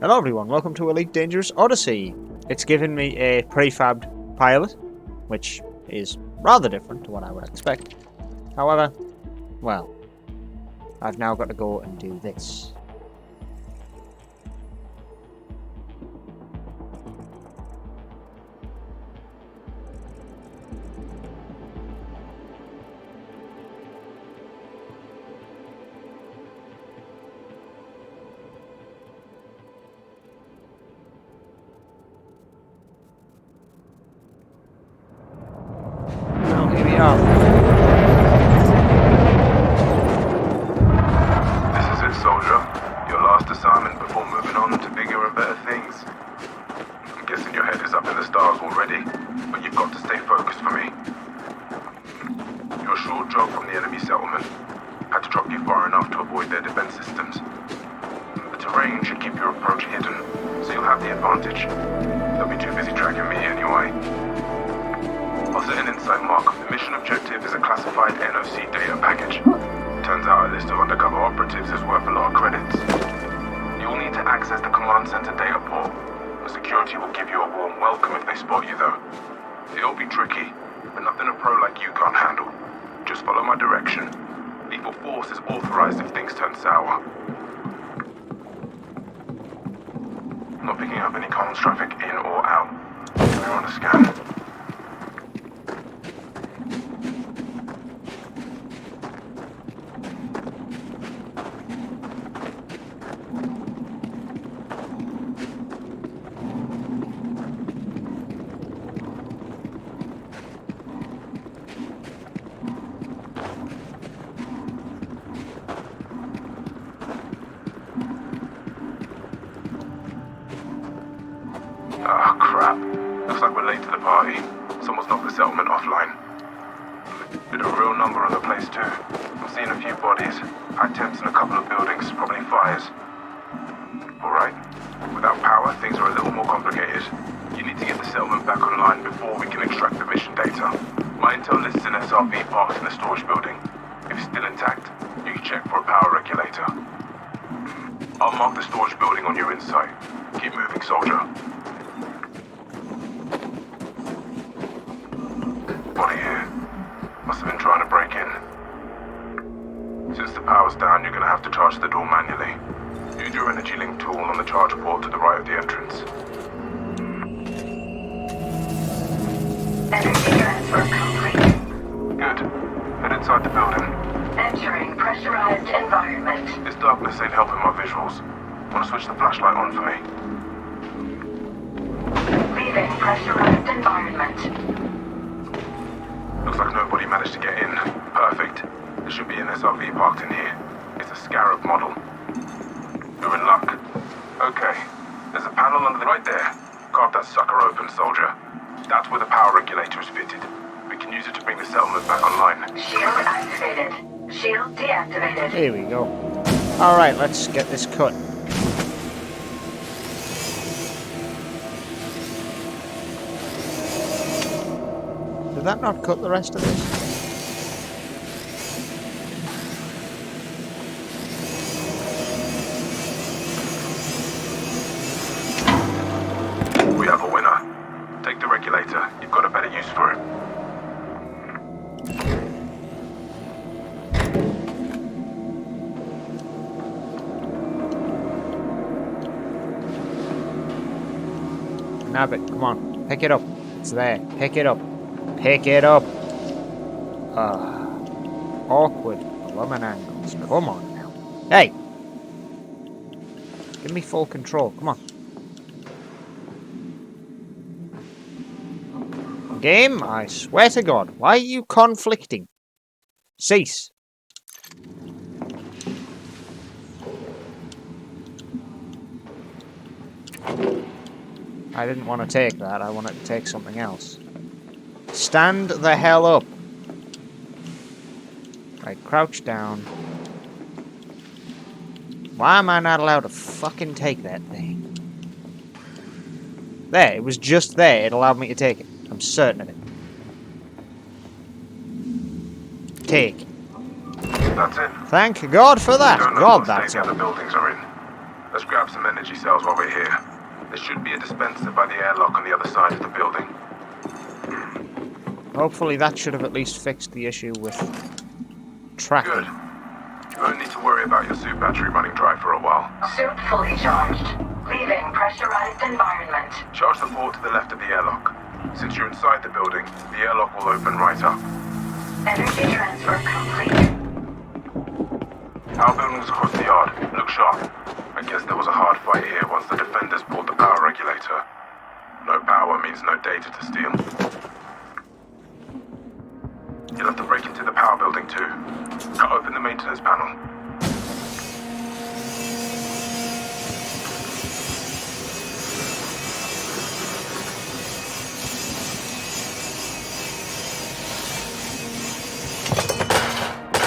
Hello everyone, welcome to Elite Dangerous Odyssey. It's given me a prefabbed pilot, which is rather different to what I would expect. However, well, I've now got to go and do this. Here we are. This is it, soldier. Your last assignment before moving on to bigger and better things. I'm guessing your head is up in the stars already, but you've got to stay focused for me. You're a short jog from the enemy settlement. Had to drop you far enough to avoid their defense systems. The terrain should keep your approach hidden, so you'll have the advantage. They'll be too busy tracking me anyway. I'll set an insight mark. The mission objective is a classified NOC data package. Turns out a list of undercover operatives is worth a lot of credits. You'll need to access the command center data port. The security will give you a warm welcome if they spot you though. It'll be tricky, but nothing a pro like you can't handle. Just follow my direction. Lethal force is authorized if things turn sour. Not picking up any comms traffic in or out. We're on a scan. Ah, crap. Looks like we're late to the party. Someone's knocked the settlement offline. Did a real number on the place too. I'm seeing a few bodies, high temps in a couple of buildings, probably fires. Alright. Without power, things are a little more complicated. You need to get the settlement back online before we can extract the mission data. My intel lists an SRV parked in the storage building. If it's still intact, you can check for a power regulator. I'll mark the storage building on your insight. Keep moving, soldier. Body here. Must have been trying to break in. Since the power's down, you're gonna have to charge the door manually. Use your energy link tool on the charge port to the right of the entrance. Energy transfer complete. Good. Head inside the building. Entering pressurized environment. This darkness ain't helping my visuals. Wanna switch the flashlight on for me? Leaving pressurized environment. Looks like nobody managed to get in. Perfect. There should be an SRV parked in here. It's a Scarab model. You're in luck. Okay. There's a panel under the right there. Carve that sucker open, soldier. That's where the power regulator is fitted. We can use it to bring the settlement back online. Shield activated. Shield deactivated. Here we go. Alright, let's get this cut. Did that not cut the rest of this? We have a winner. Take the regulator. You've got a better use for it. Nab it, come on. Pick it up. It's there. Pick it up. Pick it up. Awkward blooming angles. Come on now. Hey! Give me full control. Come on. Game, I swear to God. Why are you conflicting? Cease. I didn't want to take that. I wanted to take something else. Stand the hell up. Right, crouch down. Why am I not allowed to fucking take that thing? There, it was just there. It allowed me to take it. I'm certain of it. Take. That's it. Thank God for that. Don't know God, what that's state the it. other buildings are in. Let's grab some energy cells while we're here. There should be a dispenser by the airlock on the other side of the building. Hopefully that should have at least fixed the issue with tracking. Good. You won't need to worry about your suit battery running dry for a while. Suit fully charged. Leaving pressurized environment. Charge the port to the left of the airlock. Since you're inside the building, the airlock will open right up. Energy transfer complete. Our building's across the yard. Look sharp. I guess there was a hard fight here once the defenders pulled the power regulator. No power means no data to steal. You'll have to break into the power building too. Cut open the maintenance panel.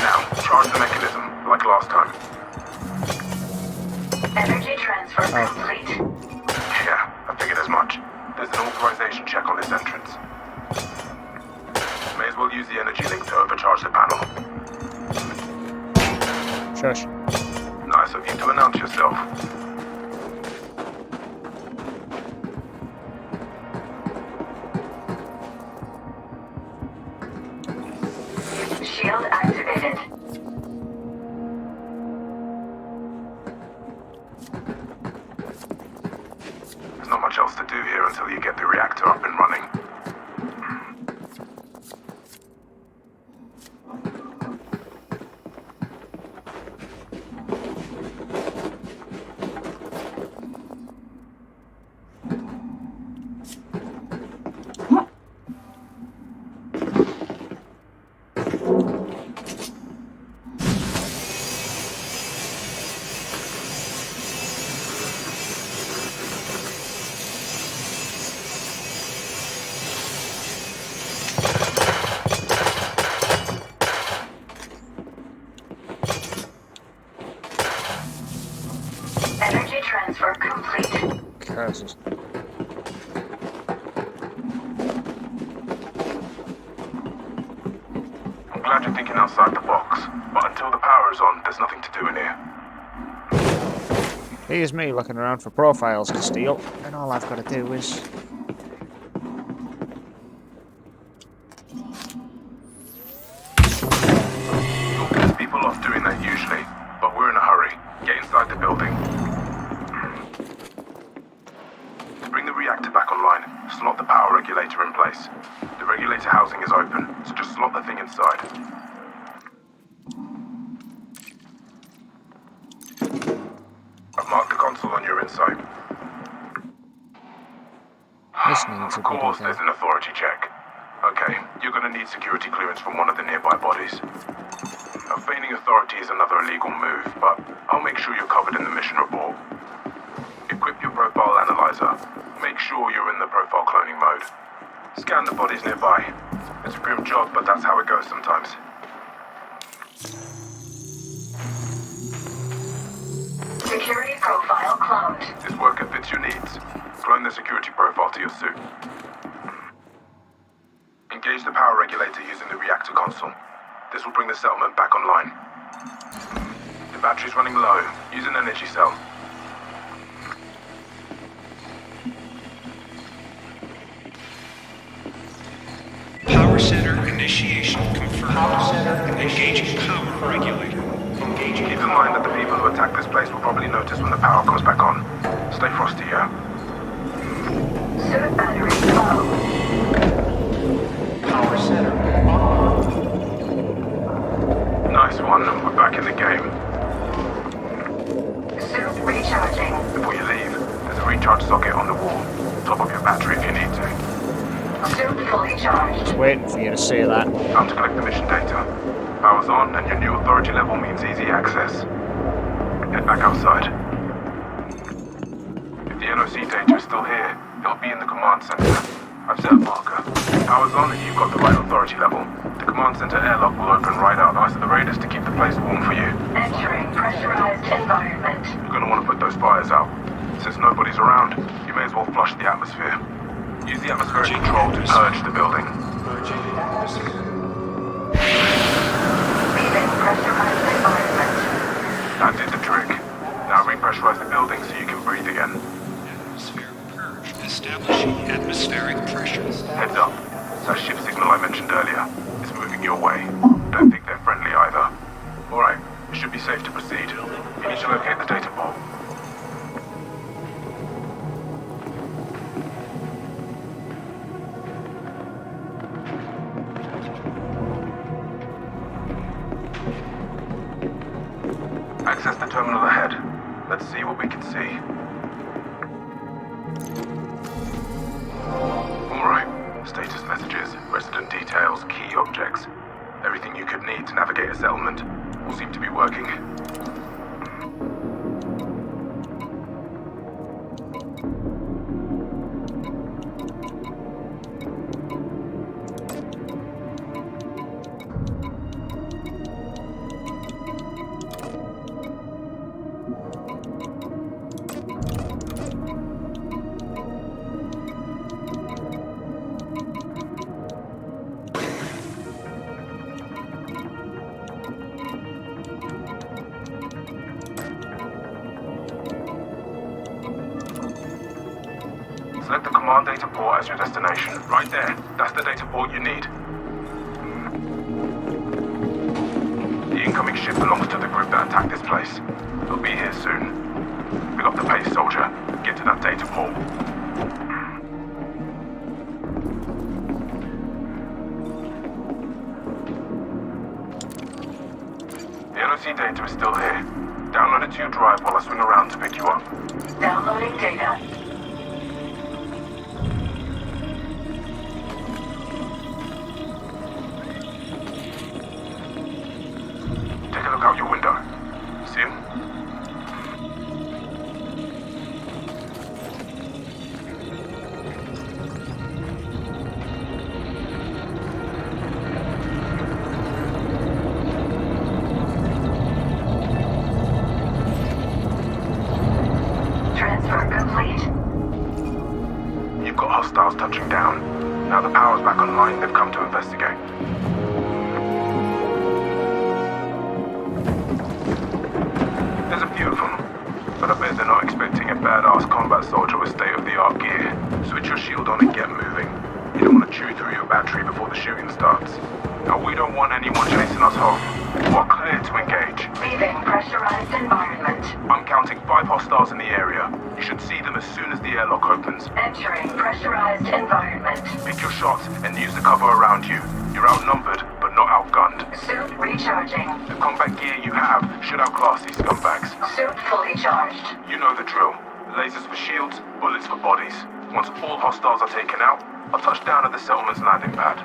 Now, charge the mechanism, like last time. Energy transfer complete. Yeah, I figured as much. There's an authorization check on this entrance. May as well use the energy link to overcharge the panel. Shush. Nice of you to announce yourself. Shield activated. There's not much else to do here until you get the reactor up and running. Energy transfer complete. Curses. I'm glad you're thinking outside the box, but until the power is on, there's nothing to do in here. Here's me looking around for profiles to steal, and all I've got to do is... You'll piss people off doing that usually, but we're in a hurry. Get inside the building. To bring the reactor back online, slot the power regulator in place. The regulator housing is open, so just slot the thing inside. I've marked the console on your insight. This needs a Of course, bit there's an authority check. Okay, you're gonna need security clearance from one of the nearby bodies. Now, feigning authority is another illegal move, but I'll make sure you're covered in the mission report. Equip your profile analyzer. Make sure you're in the profile cloning mode. Scan the bodies nearby. It's a grim job, but that's how it goes sometimes. Security profile cloned. This worker fits your needs. Clone the security profile to your suit. Engage the power regulator using the reactor console. This will bring the settlement back online. The battery's running low. Use an energy cell. Power center initiation confirmed. Engaging power regulator. Keep in mind that the people who attack this place will probably notice when the power comes back on. Stay frosty, yeah? Suit battery low. Power center on. Nice one. We're back in the game. Suit recharging. Before you leave, there's a recharge socket on the wall. Top up your battery if you need to. Suit fully charged. Just waiting for you to say that. Time to collect the mission data. Power's on, and your new authority level means easy access. Head back outside. If the NOC data is still here, it'll be in the command center. I've set a marker. Power's on, and you've got the right authority level. The command center airlock will open right out. Ask the raiders to keep the place warm for you. Entering pressurized environment. You're gonna want to put those fires out. Since nobody's around, you may as well flush the atmosphere. Use the atmospheric control to purge the building. Leaving pressurized environment. That did the trick. Now reprogram depressurize the building so you can breathe again. Atmosphere purge. Establishing atmospheric pressure. Heads up. That ship signal I mentioned earlier is moving your way. Don't think they're friendly either. Alright, it should be safe to proceed. You need to locate the data vault. Access the terminal ahead. Let's see what we can see. Alright. Status messages, resident details, key objects. Everything you could need to navigate a settlement all seem to be working. Select the command data port as your destination. Right there. That's the data port you need. The incoming ship belongs to the group that attacked this place. They'll be here soon. Pick up the pace, soldier. Get to that data port. The NOC data is still here. Download it to your drive while I swing around to pick you up. Downloading data. Take a look out your window. See him? Transfer complete. You've got hostiles touching down. Now the power's back online, they've come to investigate. There's a few of them, but I bet they're not expecting a badass combat soldier with state-of-the-art gear. Switch your shield on and get moving. You don't want to chew through your battery before the shooting starts. Now we don't want anyone chasing us home. We're clear to engage. Leaving pressurized environment. I'm counting 5 hostiles in the area. You should see them as soon as the airlock opens. Entering pressurized environment. Pick your shots and use the cover around you. You're outnumbered, but not outgunned. Suit recharging. The combat gear you have should outclass these scumbags. Suit fully charged. You know the drill. Lasers for shields, bullets for bodies. Once all hostiles are taken out, I'll touch down at the settlement's landing pad.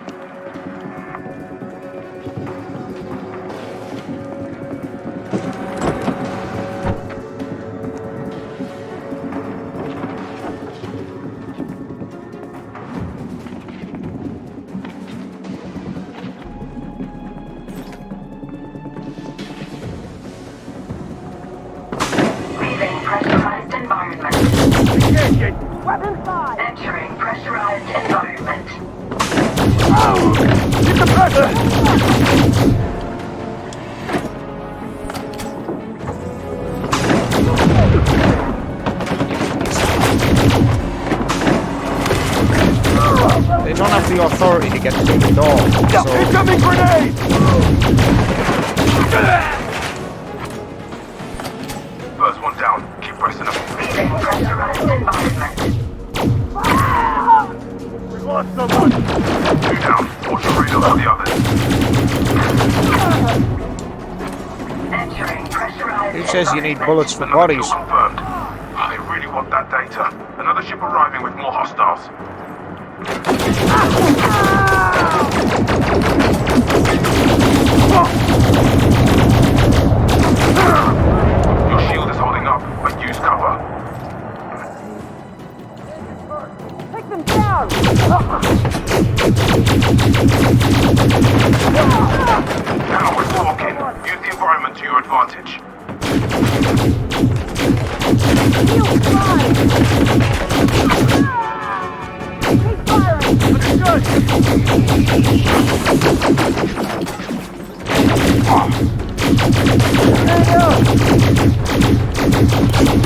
Leaving pressurized environment. Weapon 5! Entering pressurized environment. Get the pressure! They don't have the authority to get through the door. So Incoming grenade! First one down. Keep pressing them. Leaving pressurized environment. We lost someone! 2 down. Watch your radar for the others. Entering pressurized who says you need environment. bullets for Another bodies? kill confirmed. Oh, they really want that data. Another ship arriving with more hostiles. Your shield is holding up, but use cover. Take them down! Now we're talking. Use the environment to your advantage. Shield fire! Keep firing! Understood! There you go!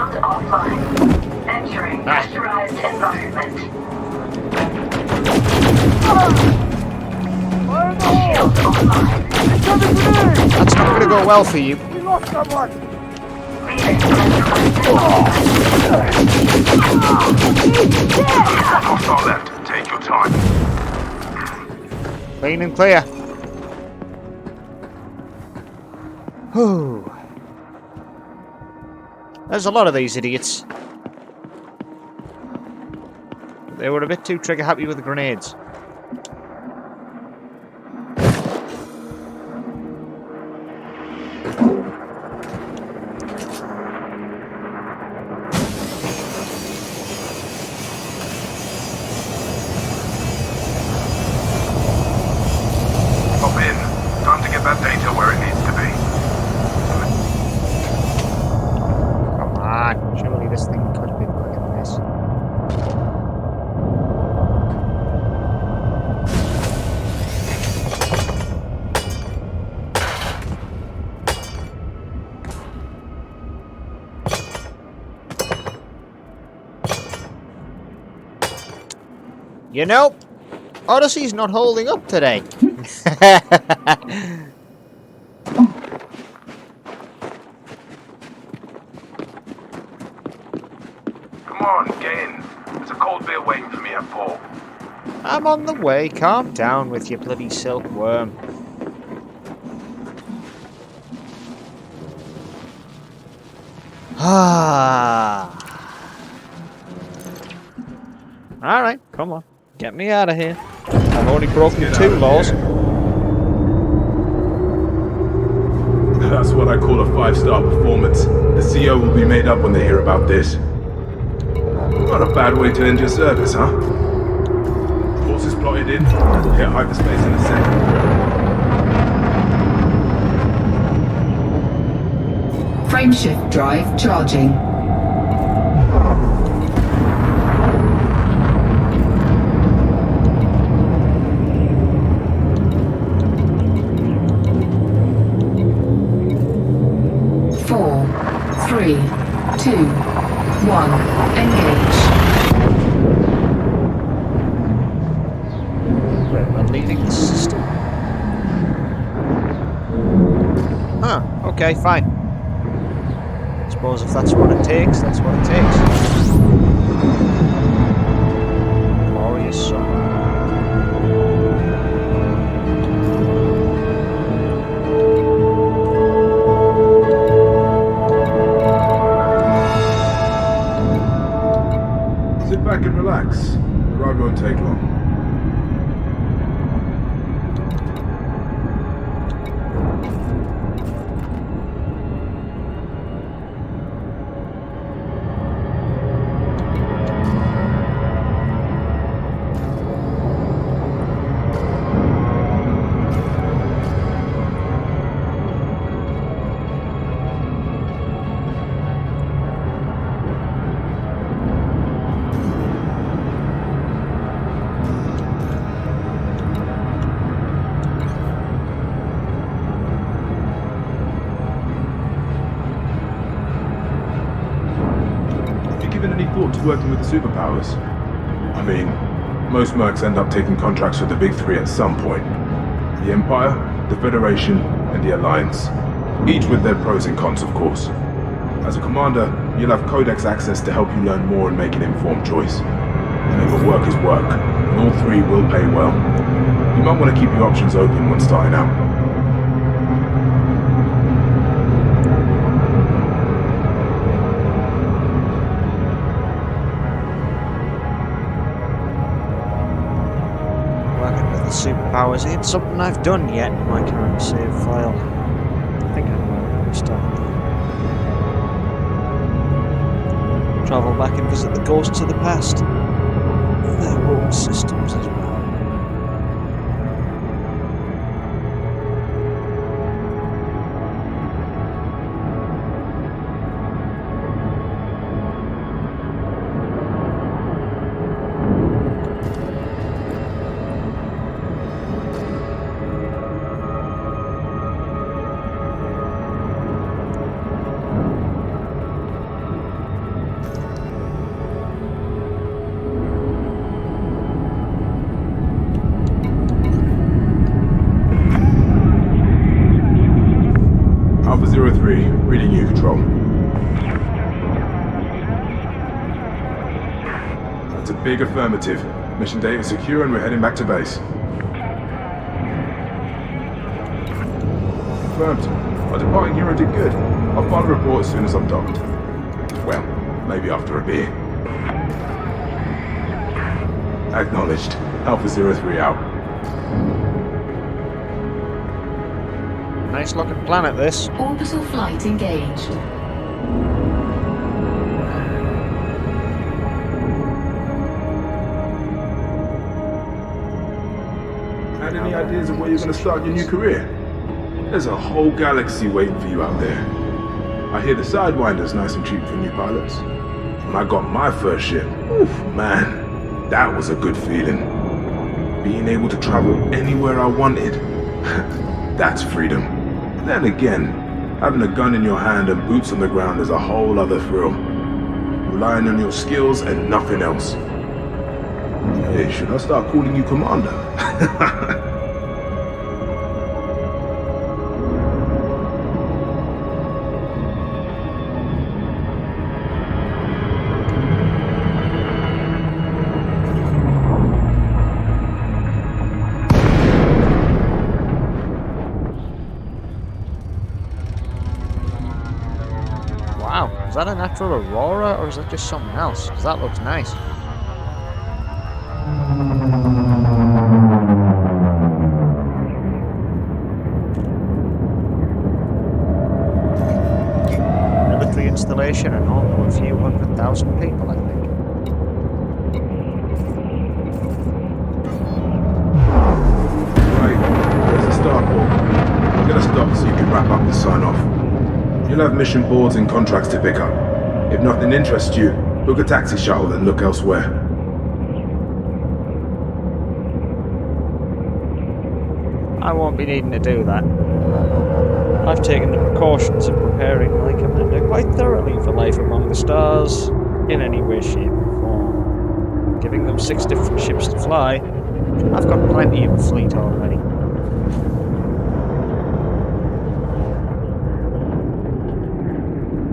Shield offline. Entering pressurized environment. Fire in the hole! Shield online. Incoming grenade! That's not going to go well for you. We lost someone! Leaving pressurized environment. Hostile left. Take your time. Clean and clear. Whew. There's a lot of these idiots. They were a bit too trigger happy with the grenades. Hop in. Time to get that data where it needs to be. Come on, surely this thing could have been quicker than this. You know, Odyssey's not holding up today. Come on, get in. There's a cold beer waiting for me at 4. I'm on the way. Calm down with your bloody silkworm. Ah. Alright, come on. Get me out of here. I've already broken Get 2 out of laws. here. That's what I call a 5-star performance. The CO will be made up when they hear about this. Not a bad way to end your service, huh? Forces plotted in. Hit hyperspace in a second. Frameshift drive charging. Four, 3, 2, 1, engage. We're leaving the system. Huh, okay, fine. Suppose if that's what it takes, that's what it takes. Glorious song. Sit back and relax. The ride won't take long. Thought to working with the superpowers? I mean, most mercs end up taking contracts with the big 3 at some point. The Empire, the Federation, and the Alliance. Each with their pros and cons, of course. As a commander, you'll have Codex access to help you learn more and make an informed choice. Remember, work is work, and all 3 will pay well. You might want to keep your options open when starting out. Superpowers ain't something I've done yet in my current save file. I think I'm going to start there. Travel back and visit the ghosts of the past. Their old systems as well. Big affirmative. Mission data secure and we're heading back to base. Confirmed. Our departing hero did good. I'll file a report as soon as I'm docked. Well, maybe after a beer. Acknowledged. Alpha 03 out. Nice looking planet, this. Orbital flight engaged. Had any ideas of where you're going to start your new career? There's a whole galaxy waiting for you out there. I hear the Sidewinder's nice and cheap for new pilots. When I got my first ship, oof, man, that was a good feeling. Being able to travel anywhere I wanted, that's freedom. Then again, having a gun in your hand and boots on the ground is a whole other thrill. Relying on your skills and nothing else. Hey, should I start calling you Commander? Wow, is that a natural aurora or is that just something else? Because that looks nice. Military installation and home to a few 100,000 people, I think. Right, there's the starport. I'm gonna stop so you can wrap up the sign-off. You'll have mission boards and contracts to pick up. If nothing interests you, book a taxi shuttle and look elsewhere. I won't be needing to do that. I've taken the precautions of preparing my commander quite thoroughly for life among the stars, in any way, shape or form. Giving them 6 different ships to fly, I've got plenty of a fleet already.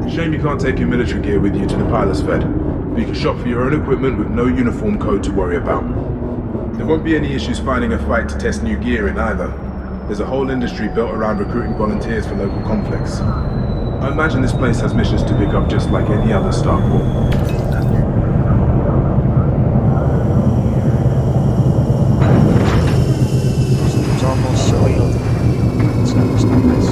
Shame you can't take your military gear with you to the pilot's fed, but you can shop for your own equipment with no uniform code to worry about. There won't be any issues finding a fight to test new gear in either. There's a whole industry built around recruiting volunteers for local conflicts. I imagine this place has missions to pick up just like any other starport. It's almost surreal to me. It's like this.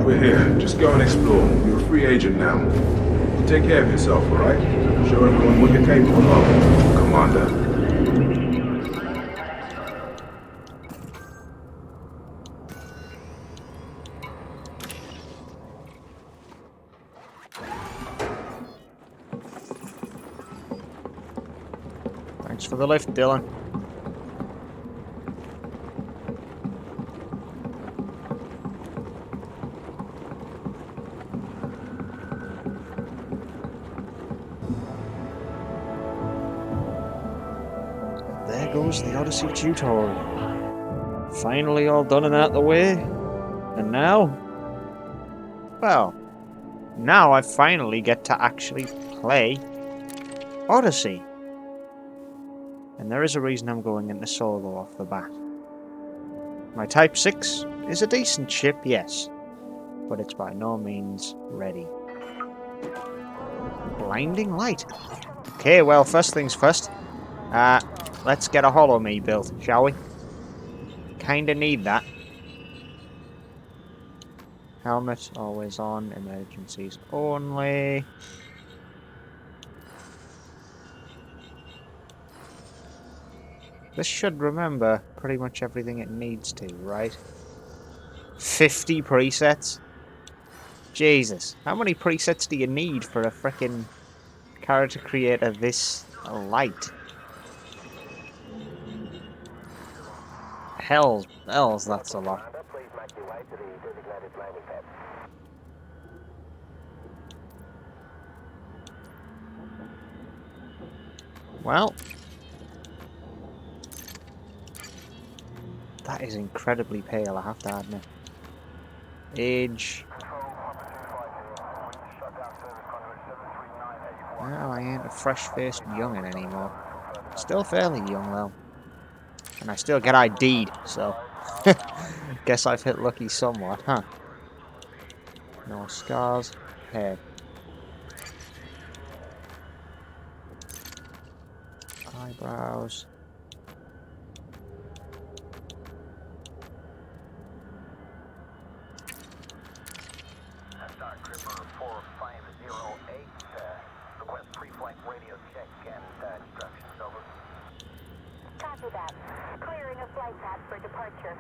We're here. Just go and explore. You're a free agent now. You take care of yourself, alright? Show everyone what you're capable of, Commander. Thanks for the lift, Dylan. There goes the Odyssey tutorial. Finally all done and out the way. And now? Well, now I finally get to actually play Odyssey. And there is a reason I'm going into solo off the bat. My Type 6 is a decent ship, yes, but it's by no means ready. Blinding light. Okay, well, first things first. Let's get a Hollow Me built, shall we? Kinda need that. Helmet always on, emergencies only. This should remember pretty much everything it needs to, right? 50 presets? Jesus, how many presets do you need for a frickin' character creator this light? Hells, that's a lot. Well, that is incredibly pale, I have to admit. Age. Well, I ain't a fresh-faced youngin' anymore. Still fairly young though. And I still get ID'd, so guess I've hit lucky somewhat, huh? No scars. Head. Eyebrows. Copy that. Clearing a flight path for departure.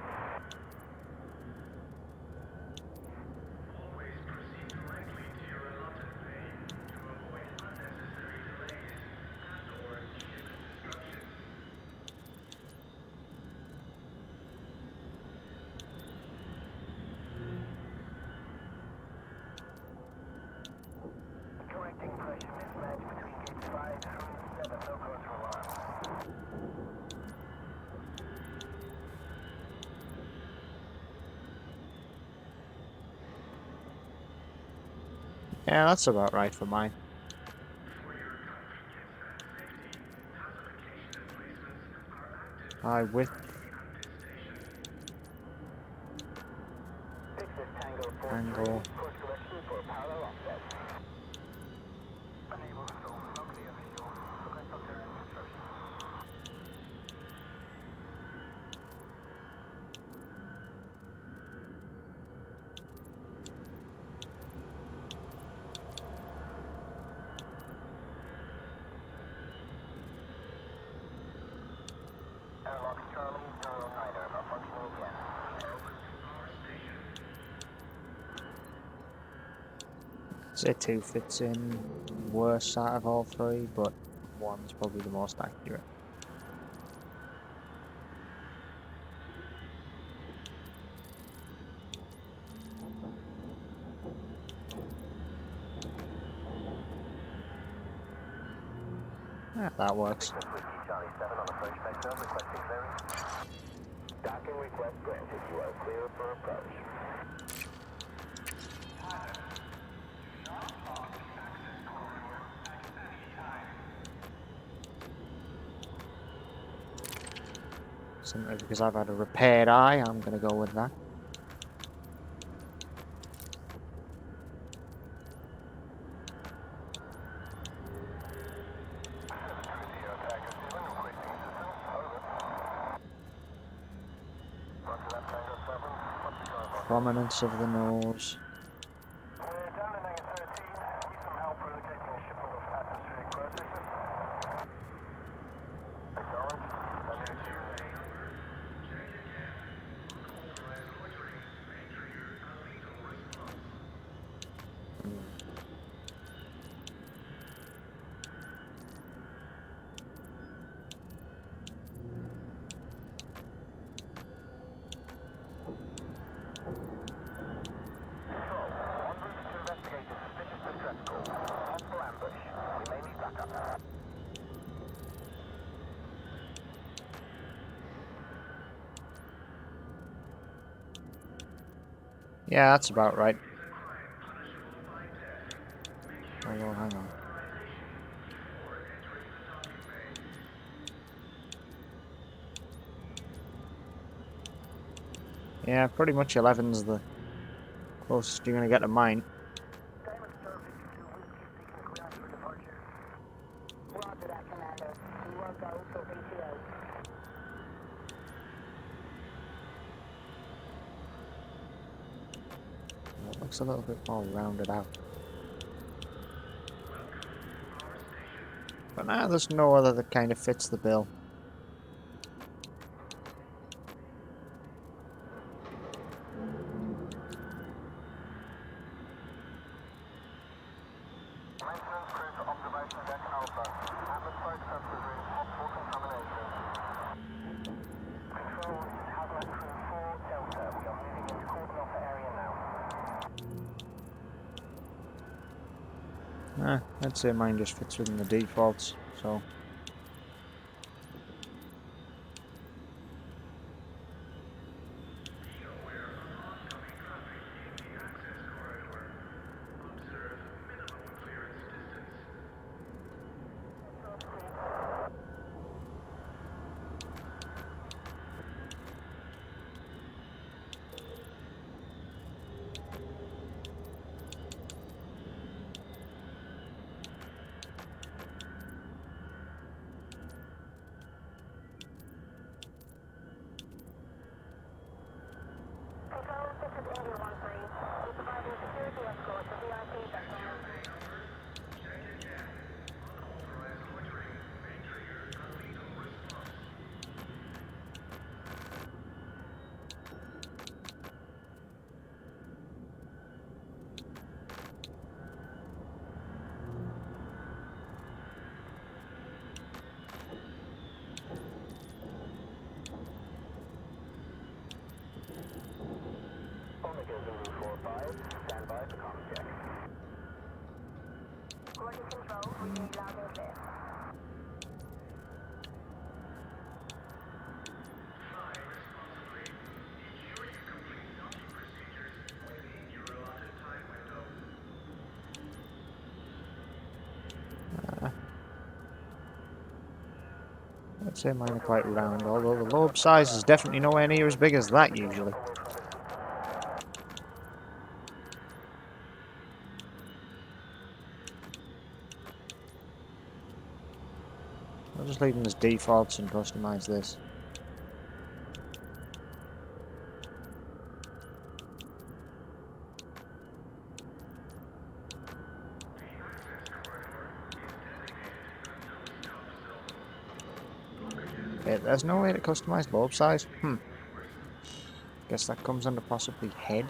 Correcting pressure mismatch between gates 5 through 7. No cause for alarm. Yeah, that's about right for mine. High width. Fix this Tango 4 Angle. course correction for parallel offset. Unable to film locally official. Progress on terrain construction. Airlock Charlie 09er, malfunctioning again. Say 2 fits in worst out of all 3, but 1's probably the most accurate. Yeah, that works. Whiskey Charlie 7 on approach vector, requesting clearance. Docking request granted. You are clear for approach. Simply because I've had a repaired eye, I'm going to go with that. Prominence of the nose. We're down in hangar 13. Need some help relocating a shipment of atmospheric processes. Acknowledge. Sending it to you. Yeah, that's about right. Oh, well, hang on. Yeah, pretty much 11's the closest you're going to get to mine. Roger that, Commander. We will go for VTO. It looks a little bit more rounded out. But now there's no other that kind of fits the bill. Maintenance crew to observation deck Alpha. Atmospheric sensors reading possible contamination. Control, this is Hazmat Crew 4 Delta. We are moving into cordon off the area now. I'd say mine just fits within the defaults, so... I'd say mine are quite round, although the lobe size is definitely nowhere near as big as that usually. I'll just leave them as defaults and customize this. There's no way to customize lobe size? Guess that comes under possibly head.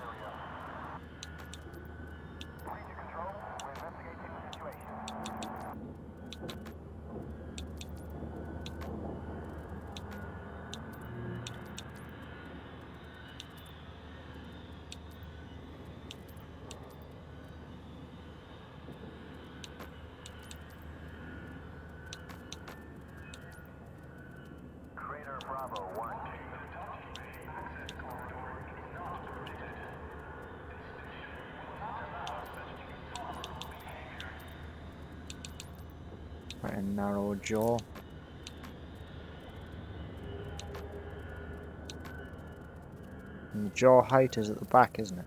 Quite a narrow jaw. And the jaw height is at the back, isn't it?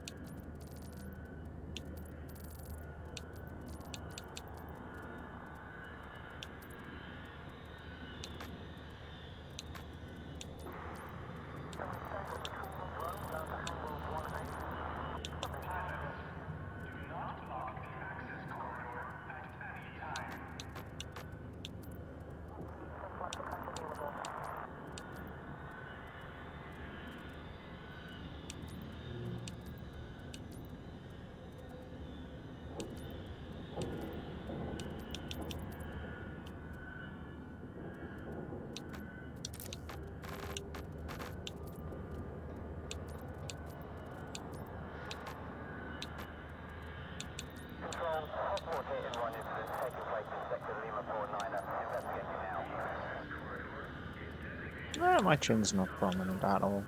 My chin's not prominent at all.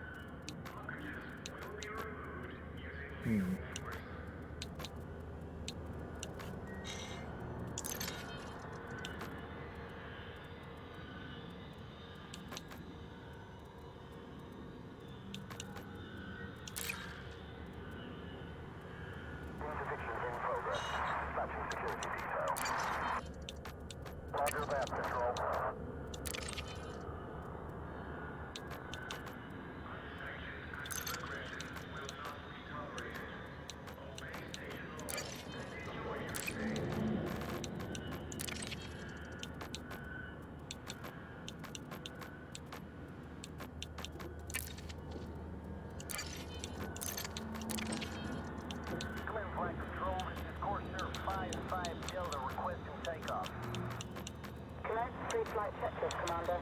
Flight checklist, Commander.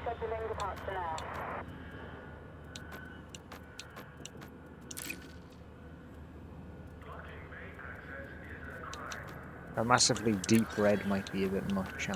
Scheduling departure now. A massively deep red might be a bit much, huh?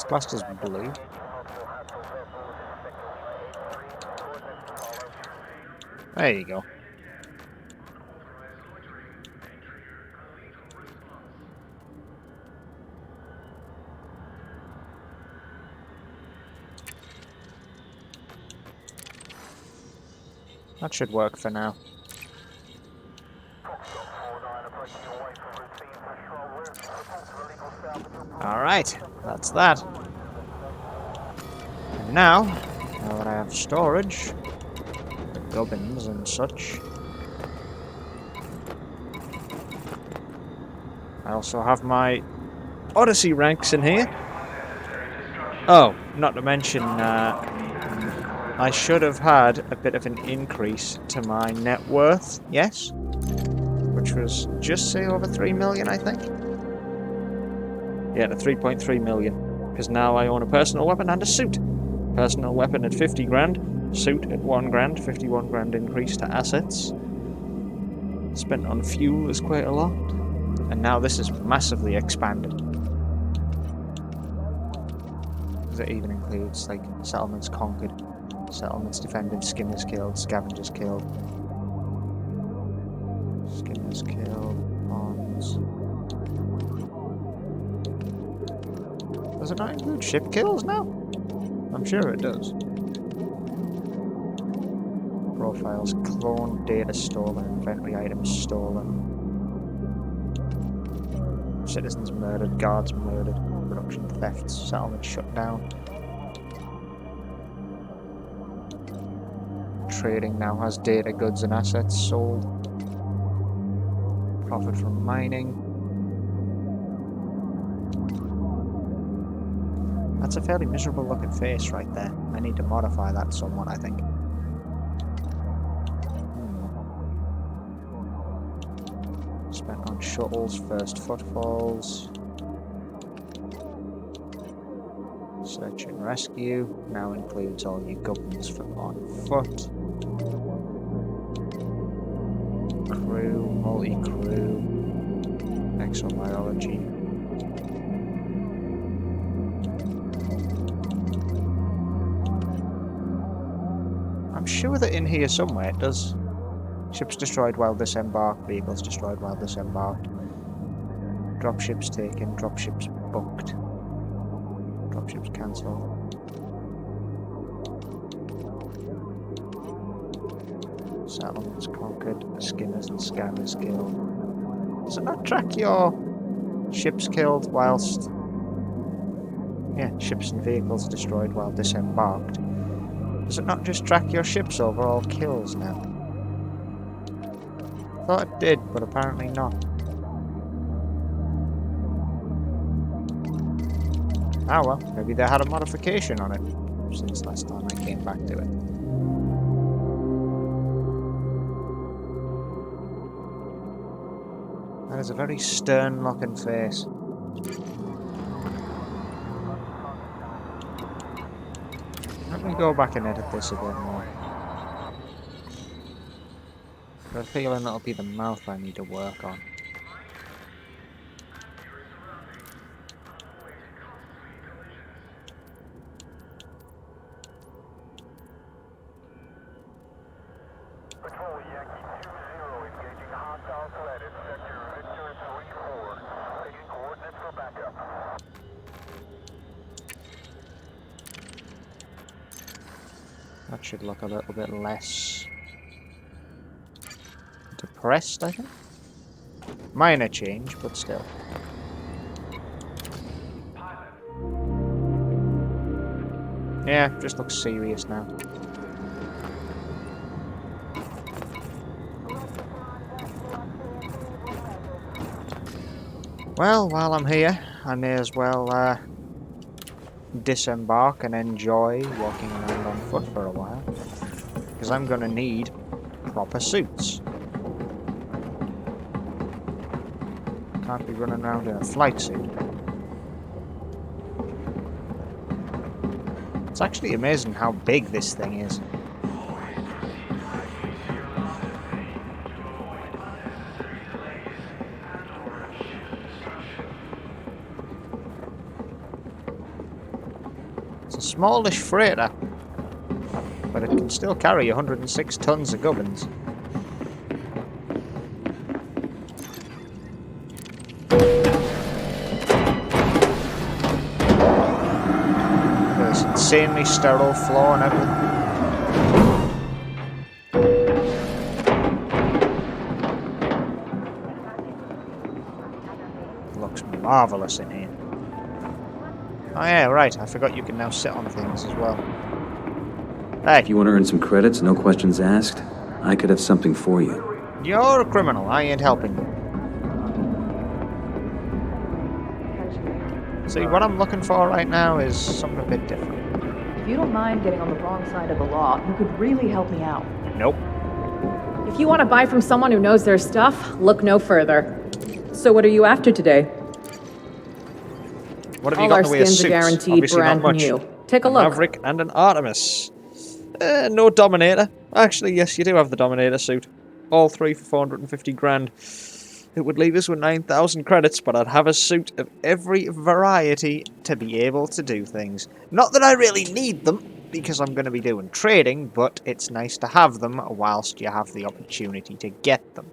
Blaster's blue. There you go. That should work for now. Alright, that's that. And now that I have storage, the gubbins and such, I also have my Odyssey ranks in here. Oh, not to mention, I should have had a bit of an increase to my net worth, yes? Which was just say over 3 million, I think. Yeah, to 3.3 million. Because now I own a personal weapon and a suit. Personal weapon at 50 grand, suit at 1 grand, 51 grand increase to assets. Spent on fuel is quite a lot. And now this is massively expanded. Because it even includes, like, settlements conquered, settlements defended, skimmers killed, scavengers killed. Skimmers killed, pawns. Does it not include ship kills now? I'm sure it does. Profiles cloned, data stolen, inventory items stolen. Citizens murdered, guards murdered, production thefts, settlement shut down. Trading now has data, goods and assets sold. Profit from mining. That's a fairly miserable looking face right there. I need to modify that somewhat, I think. Spent on shuttles, first footfalls. Search and rescue. Now includes all your gubbins for on foot. Crew, multi-crew. Exobiology. I'm sure that in here somewhere it does. Ships destroyed while disembarked, vehicles destroyed while disembarked. Dropships taken, dropships booked. Dropships cancelled. Settlements conquered, skimmers and scammers killed. Does it not track your ships killed whilst... Yeah, ships and vehicles destroyed while disembarked. Does it not just track your ships overall kills now? I thought it did, but apparently not. Ah well, maybe they had a modification on it since last time I came back to it. That is a very stern looking face. Let me go back and edit this a bit more. Got a feeling that'll be the mouth I need to work on. Patrol Yankee 2-0 engaging hostile threat in sector Victor 3-4. Taking coordinates for backup. That should look a little bit less depressed, I think. Minor change, but still. Yeah, just looks serious now. Well, while I'm here, I may as well disembark and enjoy walking around on foot for a while. Because I'm going to need proper suits. Can't be running around in a flight suit. It's actually amazing how big this thing is. It's a smallish freighter, but it can still carry 106 tons of gubbins. There's insanely sterile floor and everything. Looks marvellous in here. Oh yeah, right, I forgot you can now sit on things as well. Hey, If you want to earn some credits, no questions asked, I could have something for you. you're a criminal, I ain't helping you. See, what I'm looking for right now is something a bit different. If you don't mind getting on the wrong side of the law, you could really help me out. Nope. If you want to buy from someone who knows their stuff, look no further. So what are you after today? What have you All got our in the way of skins are suits? guaranteed Obviously brand not much. new. Take a A look. Maverick and an Artemis. No Dominator. Actually, yes, you do have the Dominator suit. All three for 450 grand. It would leave us with 9,000 credits, but I'd have a suit of every variety to be able to do things. Not that I really need them, because I'm going to be doing trading, but it's nice to have them whilst you have the opportunity to get them.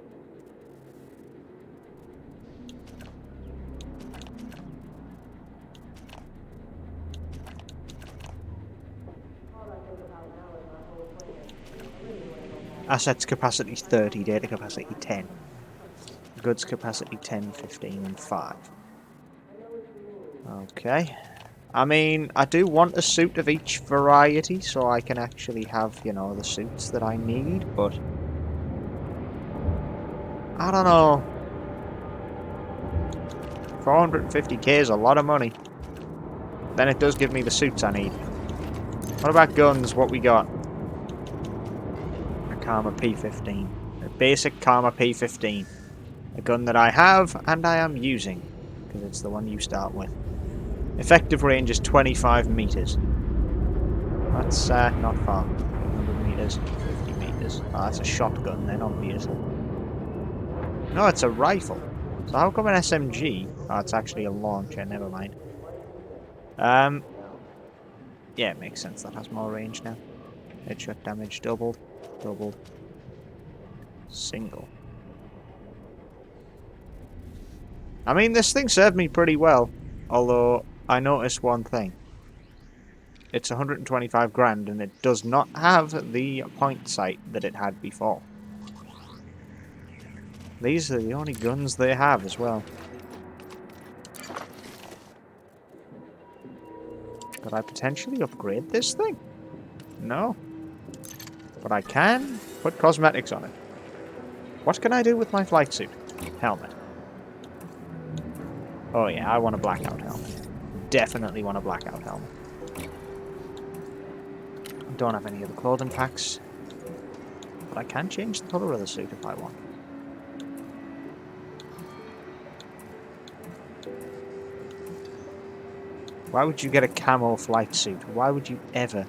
Assets capacity 30, data capacity 10. Goods capacity 10, 15 and 5. Okay. I mean, I do want a suit of each variety so I can actually have, you know, the suits that I need, but I don't know. 450k is a lot of money. Then it does give me the suits I need. What about guns? What we got? A Karma P15. A basic Karma P15. A gun that I have and I am using, because it's the one you start with. Effective range is 25 meters. That's not far. 100 meters, 50 meters. Oh, that's a shotgun then, obviously. No, it's a rifle. So how come an SMG? Oh, it's actually a launcher, never mind. Yeah, it makes sense. That has more range now. Headshot damage doubled. Doubled. Single. I mean, this thing served me pretty well. Although, I noticed one thing. It's 125 grand and it does not have the point sight that it had before. These are the only guns they have as well. Could I potentially upgrade this thing? No. But I can put cosmetics on it. What can I do with my flight suit? Helmet. Oh yeah, I want a blackout helmet. Definitely want a blackout helmet. Don't have any other clothing packs. But I can change the colour of the suit if I want. Why would you get a camo flight suit? Why would you ever?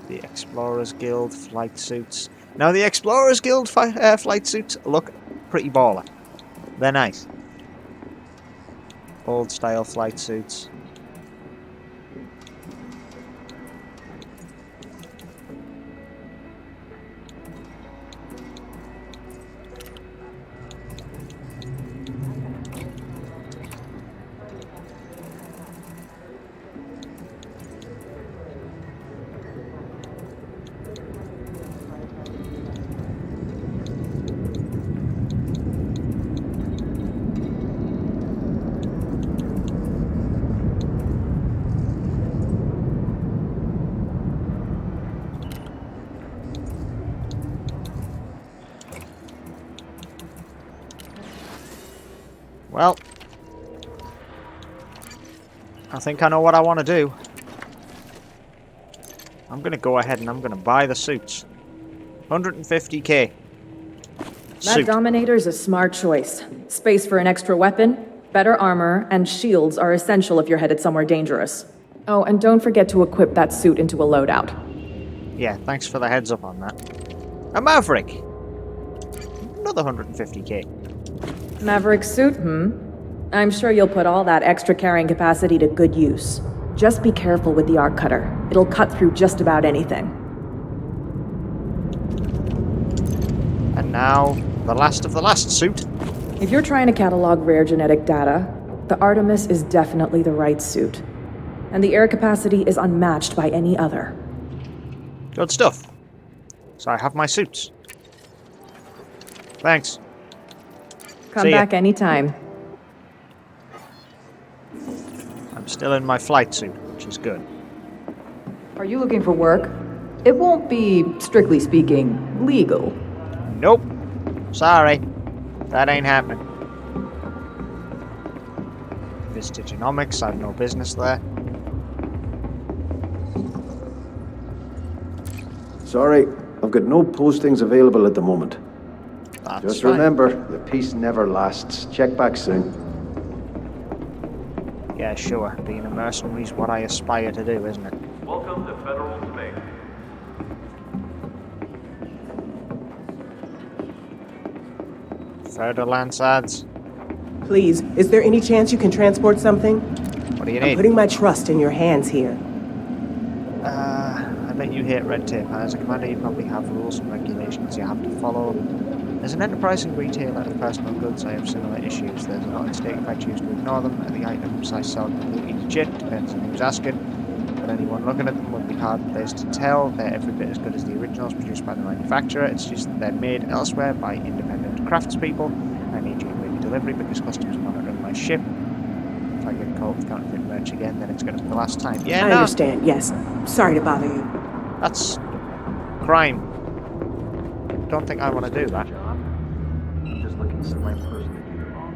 The Explorers Guild flight suits. Now the Explorers Guild flight suits look pretty baller. They're nice. Old style flight suits. Well, I think I know what I want to do. I'm going to go ahead and I'm going to buy the suits. 150k. That Suit. Dominator's a smart choice. Space for an extra weapon, better armor, and shields are essential if you're headed somewhere dangerous. Oh, and don't forget to equip that suit into a loadout. Yeah, thanks for the heads up on that. A Maverick. Another 150k. Maverick suit, I'm sure you'll put all that extra carrying capacity to good use. Just be careful with the arc cutter. It'll cut through just about anything. And now, the last of the last suit. If you're trying to catalog rare genetic data, the Artemis is definitely the right suit. And the air capacity is unmatched by any other. Good stuff. So I have my suits. Thanks. Come See ya. back anytime. I'm still in my flight suit, which is good. Are you looking for work? It won't be, strictly speaking, legal. Nope. Sorry. That ain't happening. Vistagenomics, I've no business there. Sorry, I've got no postings available at the moment. That's Just fine. remember, the peace never lasts. Check back soon. Yeah, sure. Being a mercenary is what I aspire to do, isn't it? Welcome to Federal Space. Further Lance ads. Please, is there any chance you can transport something? What do you I'm need? putting my trust in your hands here. I bet you hate red tape. As a commander, you probably have rules and regulations you have to follow. As an enterprising retailer of personal goods, I have similar issues. There's a lot at stake if I choose to ignore them. The items I sell completely legit, depends on who's asking. But anyone looking at them would be hard-placed to tell. They're every bit as good as the originals produced by the manufacturer. It's just that they're made elsewhere by independent craftspeople. I need you to make a delivery because customs are monitoring my ship. If I get caught with counterfeit merch again, then it's going to be the last time. Yeah, I no, understand, yes. Sorry to bother you. that's crime. Don't think I want to do that. I'm just looking for the right person to do it wrong.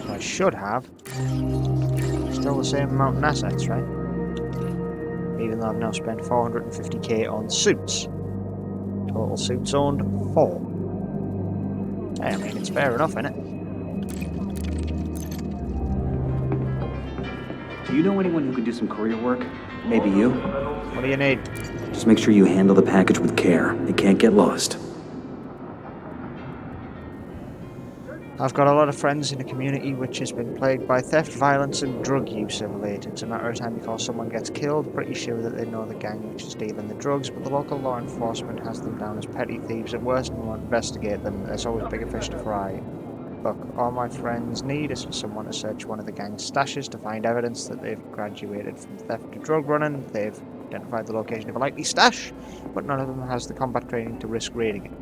I should have. Still the same amount in assets, right? Even though I've now spent 450k on suits. Total suits owned 4. Hey, I mean, it's fair enough, innit? Do you know anyone who could do some courier work? Maybe you? What do you need? Just make sure you handle the package with care. It can't get lost. I've got a lot of friends in a community which has been plagued by theft, violence, and drug use of late. It's a matter of time before someone gets killed. Pretty sure that they know the gang which is dealing the drugs, but the local law enforcement has them down as petty thieves at worst and won't investigate them. There's always bigger fish to fry. Look, all my friends need is for someone to search one of the gang's stashes to find evidence that they've graduated from theft to drug running. They've identified the location of a likely stash, but none of them has the combat training to risk raiding it.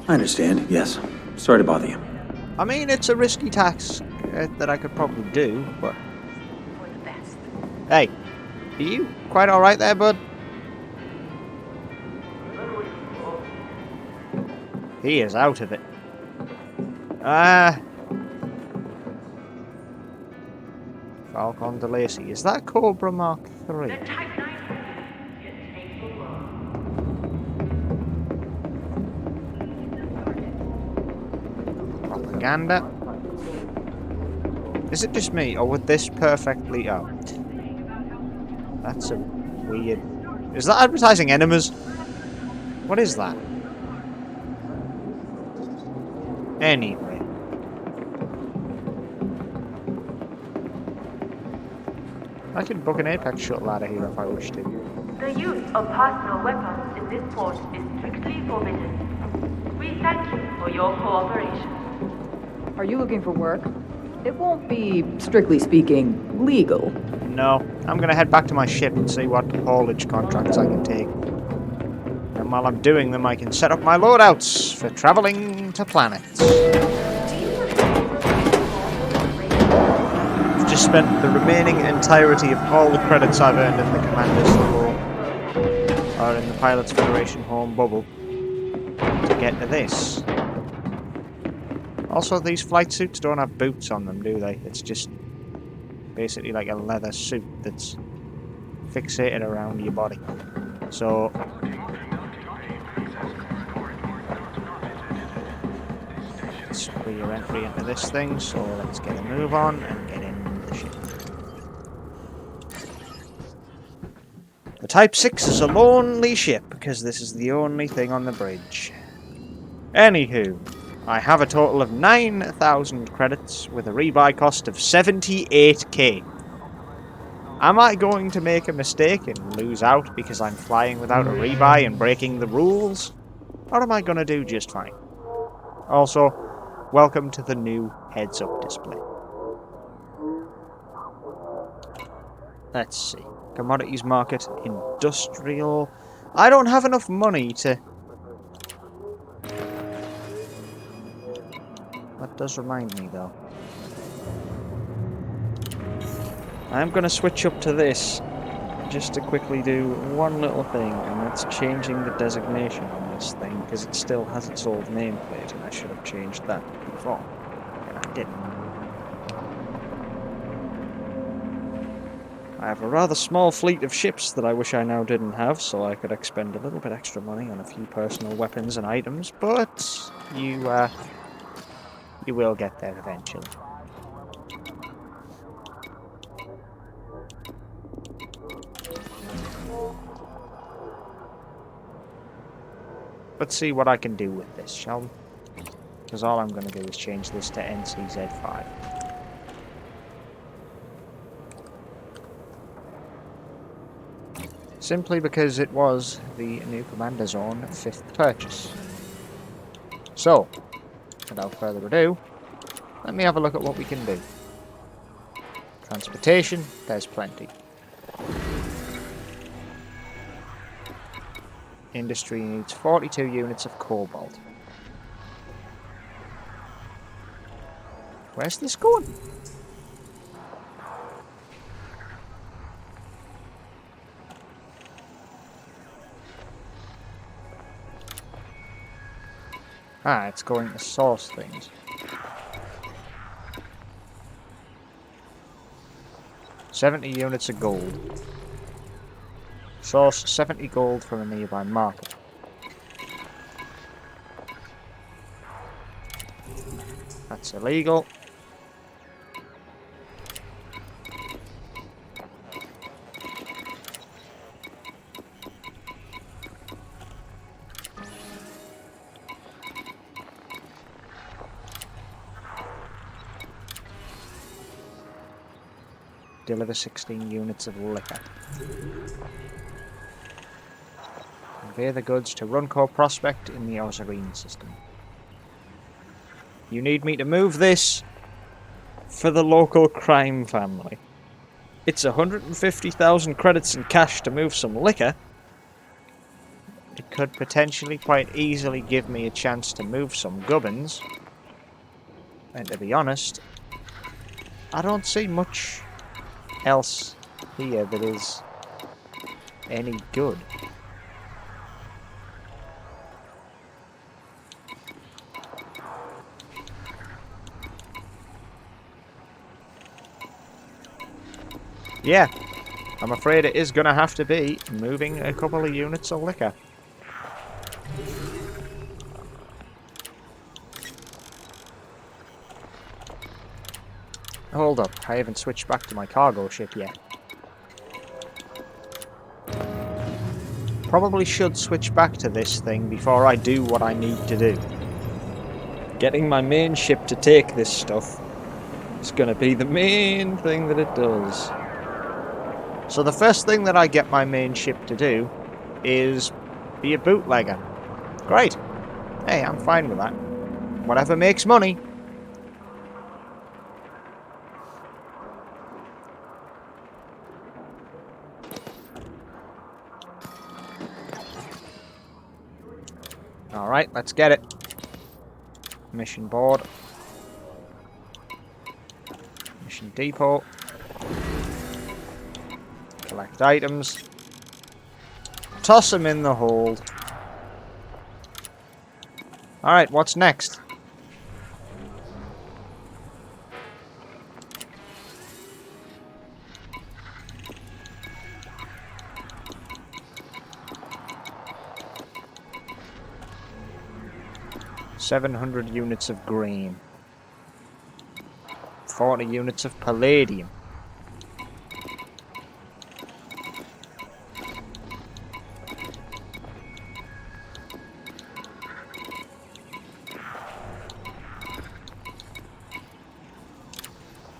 I understand, yes. Sorry to bother you. I mean, it's a risky task that I could probably do, but... Hey, are you quite alright there, bud? He is out of it. Falcon de Lacy. Is that Cobra Mark III? Propaganda. Is it just me, or would this perfectly... Oh. That's a weird... Is that advertising enemas? What is that? Anyway. I could book an Apex shuttle out of here if I wish to. The use of personal weapons in this port is strictly forbidden. We thank you for your cooperation. Are you looking for work? It won't be, strictly speaking, legal. No, I'm gonna head back to my ship and see what haulage contracts I can take. And while I'm doing them, I can set up my loadouts for traveling to planets. I've just spent the remaining entirety of all the credits I've earned in the Commander's level, or in the Pilots Federation home bubble, to get to this. Also, these flight suits don't have boots on them, do they? It's just basically like a leather suit that's fixated around your body. So It's clear entry into this thing, so let's get a move on and get in the ship. The Type 6 is a lonely ship because this is the only thing on the bridge. Anywho, I have a total of 9,000 credits with a rebuy cost of 78k. Am I going to make a mistake and lose out because I'm flying without a rebuy and breaking the rules? Or am I going to do just fine? Also, welcome to the new heads-up display. Let's see. Commodities market, industrial. I don't have enough money to... That does remind me, though. I'm going to switch up to this just to quickly do one little thing, and that's changing the designation on this thing, because it still has its old nameplate, and I should have changed that before, and I didn't. I have a rather small fleet of ships that I wish I now didn't have, so I could expend a little bit extra money on a few personal weapons and items, but you will get there eventually. Let's see what I can do with this, shall we? Because all I'm going to do is change this to NCZ5. Simply because it was the new Commander Zone 5th purchase. So, without further ado, let me have a look at what we can do. Transportation, there's plenty. Industry needs 42 units of cobalt. Where's this going? Ah, it's going to source things. $70 units of gold. Source 70 gold from a nearby market. That's illegal. Deliver 16 units of liquor. Convey the goods to Runcorp Prospect in the Ozarene system. You need me to move this for the local crime family. It's 150,000 credits in cash to move some liquor. It could potentially quite easily give me a chance to move some gubbins. And to be honest, I don't see much else here that is any good. Yeah, I'm afraid it is going to have to be moving a couple of units of liquor. Hold up, I haven't switched back to my cargo ship yet. Probably should switch back to this thing before I do what I need to do. Getting my main ship to take this stuff is going to be the main thing that it does. So the first thing that I get my main ship to do is be a bootlegger. Great. Hey, I'm fine with that. Whatever makes money. Alright, let's get it. Mission board. Mission depot. Collect items. Toss them in the hold. Alright, what's next? 700 units of green. 40 units of palladium.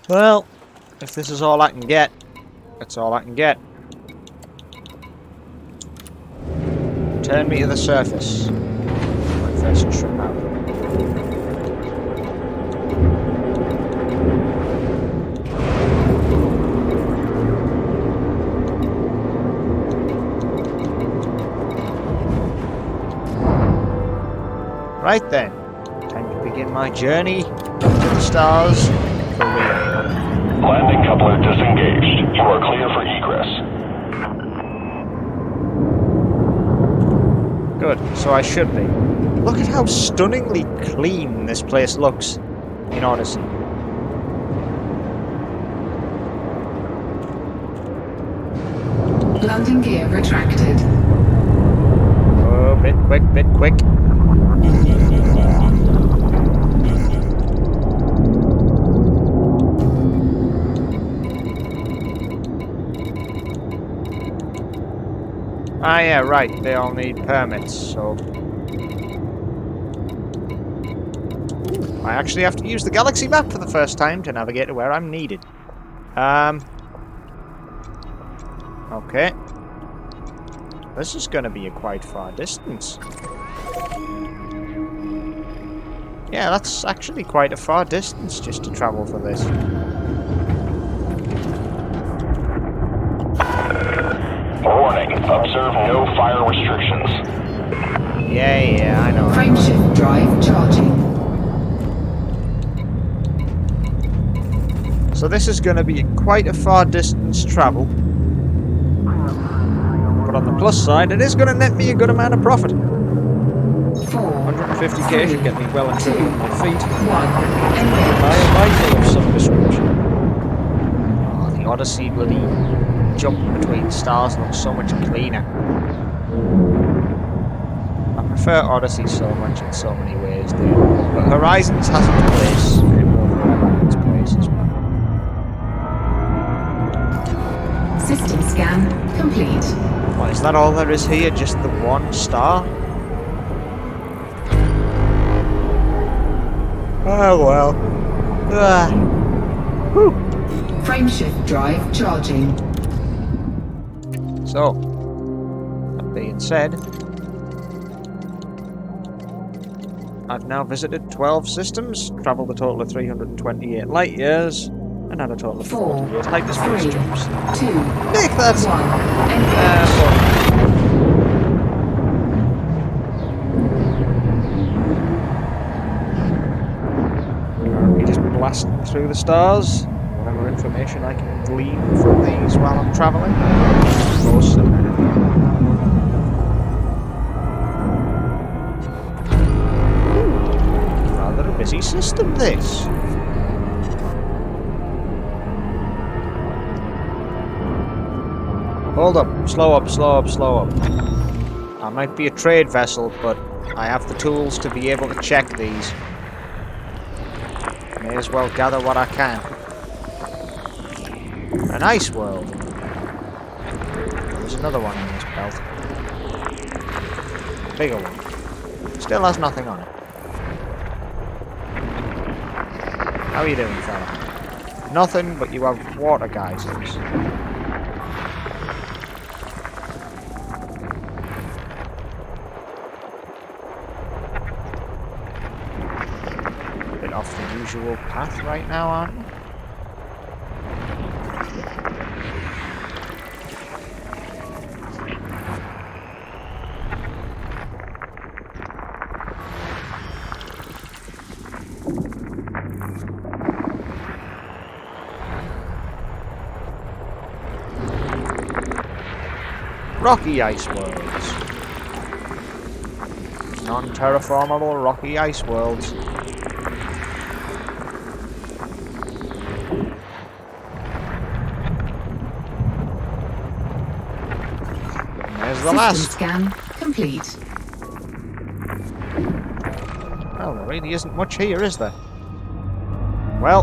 Well, if this is all I can get, that's all I can get. Turn me to the surface. My first trip out. Right then, time to begin my journey to the stars for real. Landing coupler disengaged. You are clear for egress. Good, so I should be. Look at how stunningly clean this place looks in Odyssey. Landing gear retracted. Oh, bit quick. Ah, yeah, right. They all need permits, so... I actually have to use the galaxy map for the first time to navigate to where I'm needed. Okay. This is going to be a quite far distance. Yeah, that's actually quite a far distance just to travel for this. Warning, observe no fire restrictions. Yeah, I know. Frameshift drive charging. So this is going to be quite a far distance travel. But on the plus side, it is going to net me a good amount of profit. 150k should get me well and truly on my feet. I am mindful of some description. Oh, the Odyssey bloody jump between stars looks so much cleaner. I prefer Odyssey so much in so many ways, dude. But Horizons has its place, and will forever have its place as well. System scan complete. What, is that all there is here? Just the one star? Oh well. Whew. Frameshift drive charging. So, that being said, I've now visited 12 systems, travelled a total of 328 light years, and had a total of 48 hyperspace jumps. 2, Make that 1. Currently just blasting through the stars. Whatever information I can glean from these while I'm travelling. Awesome. Rather a busy system, this. Hold up. Slow up. I might be a trade vessel, but I have the tools to be able to check these. May as well gather what I can. An ice world. There's another one in this belt. Bigger one. Still has nothing on it. How are you doing, fella? Nothing, but you have water geysers. Bit off the usual path right now, aren't we? Rocky ice worlds. Non-terraformable rocky ice worlds. And there's the last. Scan complete. Well, there really isn't much here, is there? Well,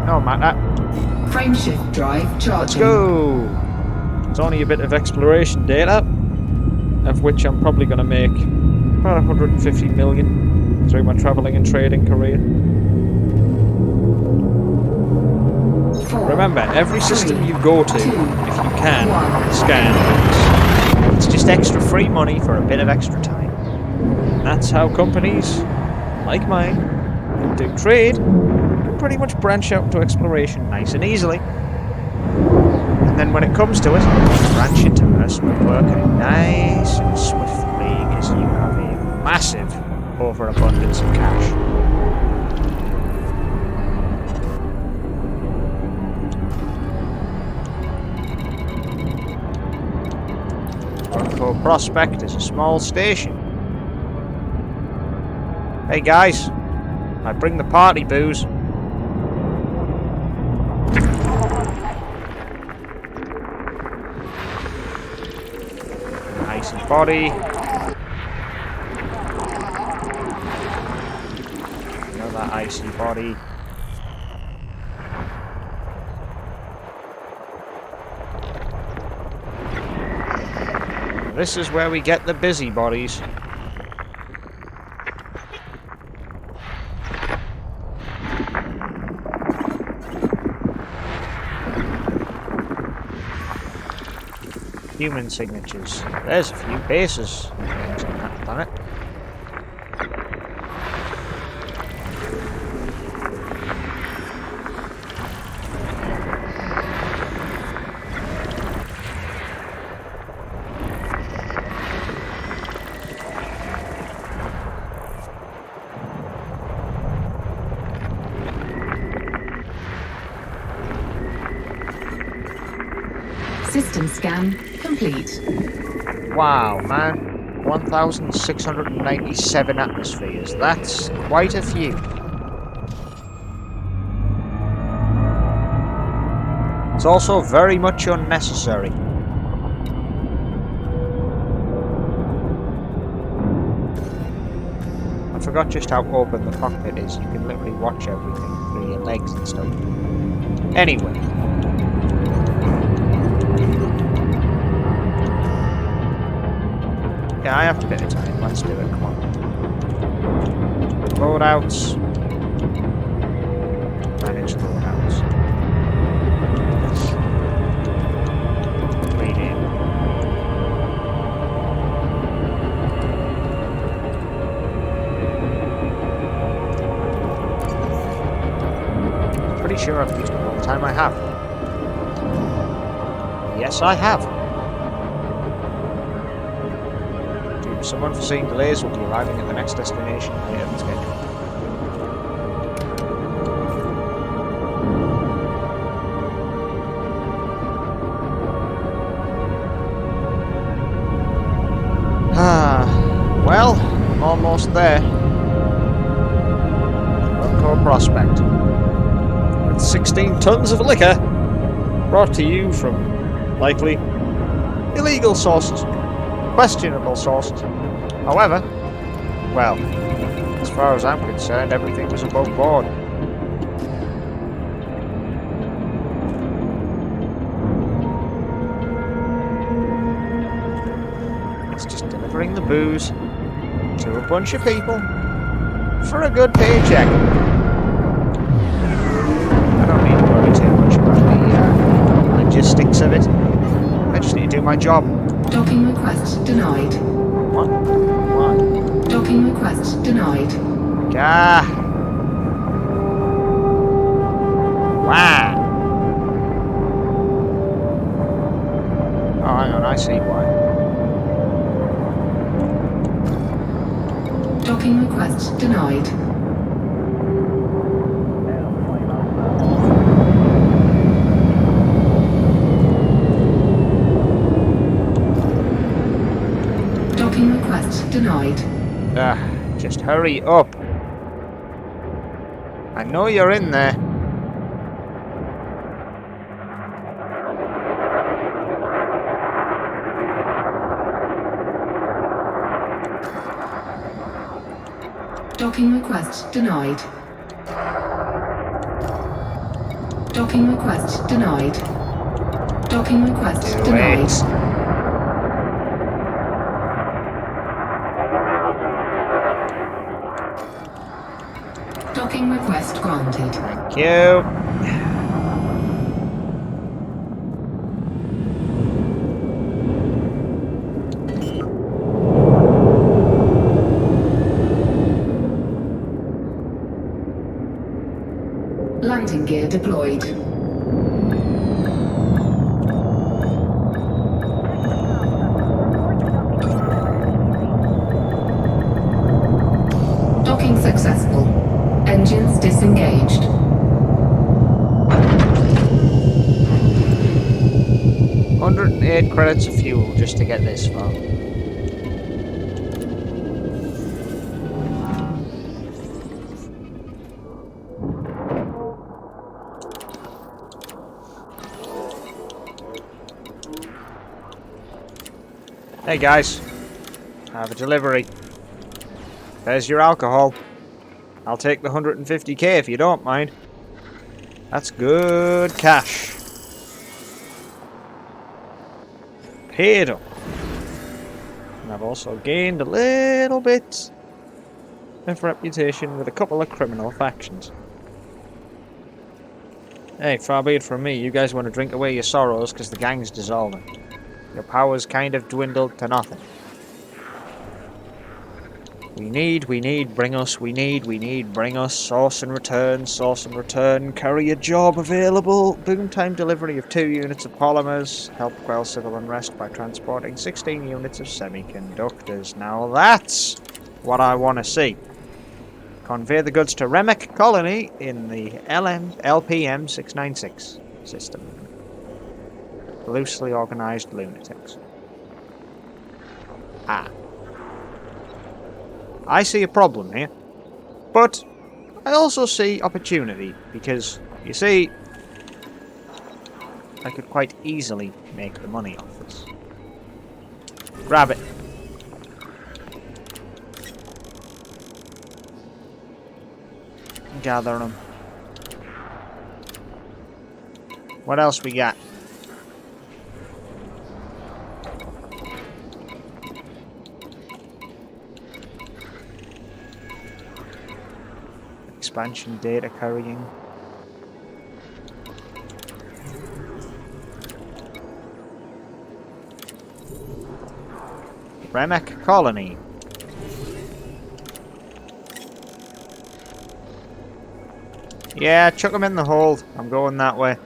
no matter. Frameshift drive charging. Let's go! It's only a bit of exploration data, of which I'm probably going to make about 150 million through my travelling and trading career. Remember, every system you go to, if you can, scan. It's just extra free money for a bit of extra time. And that's how companies, like mine, that do trade, can pretty much branch out into exploration nice and easily. And then when it comes to it, branch into mercenary working nice and swiftly because you have a massive overabundance of cash. Bunko Prospect is a small station. Hey guys, I bring the party booze. Icy body. Another icy body. This is where we get the busybodies. Human signatures. There's a few bases on that planet. System scan complete. Wow, man. 1,697 atmospheres. That's quite a few. It's also very much unnecessary. I forgot just how open the cockpit is. You can literally watch everything through your legs and stuff. Anyway. Yeah, I have a bit of time. Let's do it. Come on. Loadouts. Manage loadouts. Read in. Pretty sure I've used it all the time I have. Yes, I have. Some unforeseen delays will be arriving at the next destination later than scheduled. Well, I'm almost there. Bunko Prospect. With 16 tons of liquor, brought to you from, likely, illegal sources. Questionable sources. However, well, as far as I'm concerned, everything was above board. It's just delivering the booze to a bunch of people for a good paycheck. I don't need to worry too much about the logistics of it. I just need to do my job. Docking request denied. What? Why? Docking request denied. Gah. Wow. Oh, hang on, I see why. Docking request denied. Request denied. Just hurry up. I know you're in there. Docking request denied. Docking request denied. Docking request denied. Docking request granted. Thank you. Landing gear deployed. Docking successful. Engines disengaged. $108 credits of fuel just to get this far. Hey guys, I have a delivery. There's your alcohol. I'll take the 150k if you don't mind. That's good cash. Paid up. And I've also gained a little bit of reputation with a couple of criminal factions. Hey, far be it from me, you guys want to drink away your sorrows because the gang's dissolving. Your power's kind of dwindled to nothing. We need, bring us, bring us, source and return, carrier job available, boom time delivery of 2 units of polymers, help quell civil unrest by transporting 16 units of semiconductors. Now that's what I want to see. Convey the goods to Remek Colony in the LPM 696 system. Loosely organised lunatics. I see a problem here, but I also see opportunity, because, you see, I could quite easily make the money off this. Grab it. Gather them. What else we got? Expansion data carrying. Remek Colony. Yeah, chuck them in the hold. I'm going that way.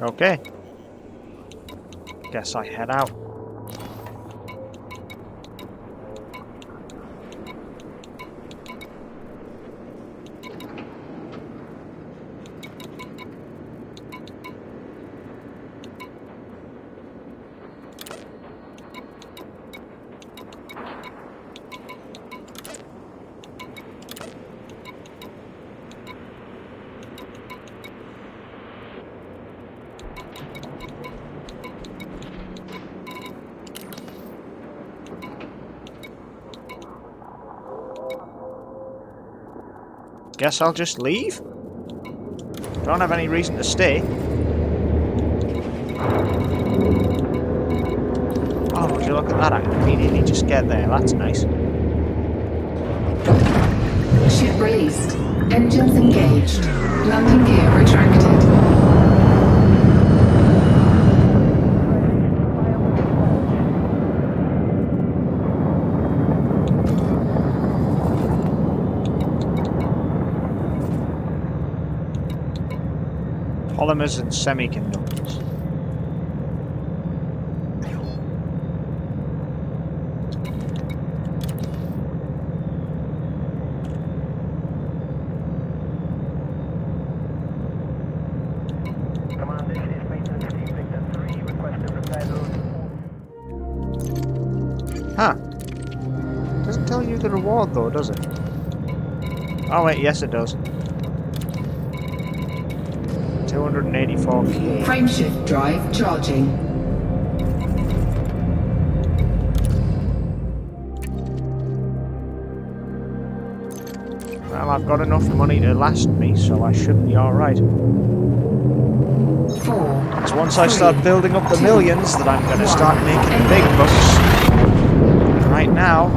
Okay. Guess I head out. Guess I'll just leave? Don't have any reason to stay. Oh, would you look at that? I can immediately just get there. That's nice. Ship released. Engines engaged. Landing gear retracted. Polymers and semiconductors. Command, this is maintenance team Doesn't tell you the reward though, does it? Oh wait, yes it does. 284k. Frameshift drive charging. Well, I've got enough money to last me, so I should be alright. Because once I start building up the millions, that I'm going to start making the big bucks. Right now,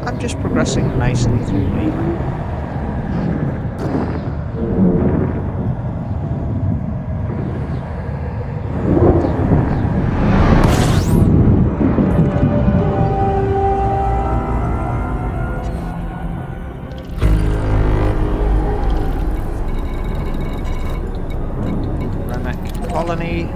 I'm just progressing nicely through me. Colony.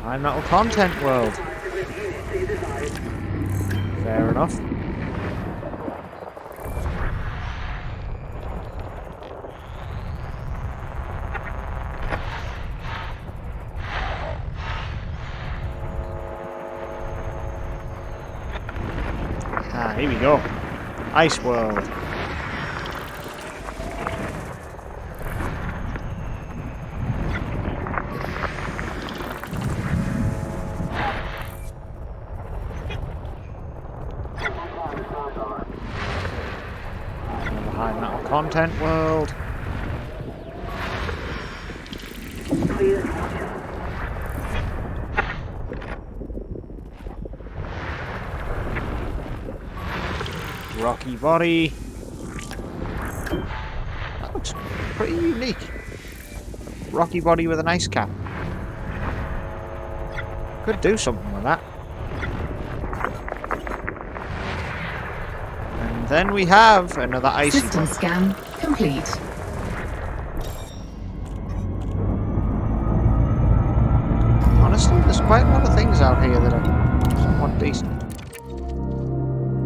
High metal content world. Fair enough. Ah, here we go. Ice world. High metal content world. Rocky body. That looks pretty unique. Rocky body with an ice cap. Could do something with that. And then we have another icy System body. scan complete. Honestly, there's quite a lot of things out here that are somewhat decent.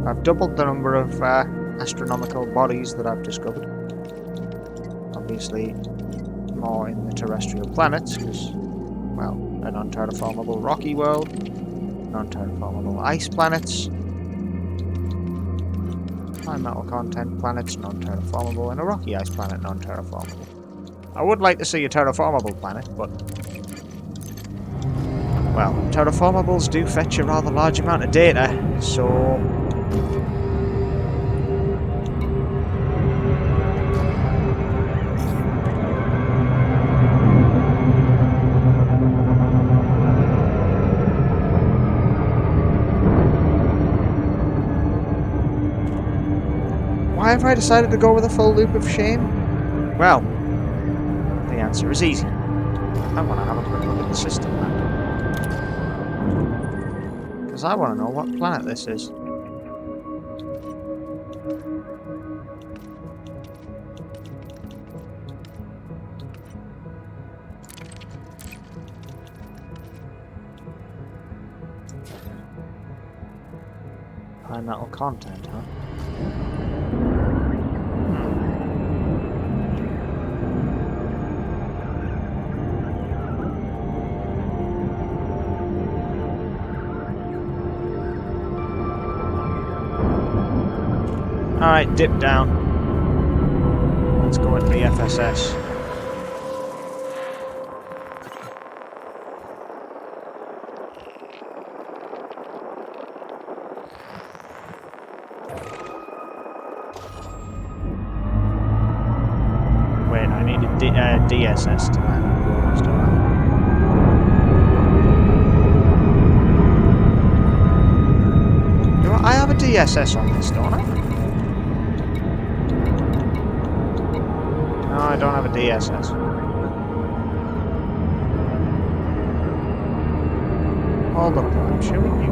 I've doubled the number of astronomical bodies that I've discovered. Obviously, more in the terrestrial planets, because, well, a non-terraformable rocky world, non-terraformable ice planets, high metal content planets, non-terraformable, and a rocky ice planet, non-terraformable. I would like to see a terraformable planet, but... well, terraformables do fetch a rather large amount of data, so... why have I decided to go with a full loop of shame? Well, the answer is easy. I want to have a quick look at the system map. Because I want to know what planet this is. High metal content, huh? Alright, dip down. Let's go into the FSS. Wait, I need a DSS to land. I have a DSS on this, don't I? No, I don't have a DSS. Hold up, I'm showing you,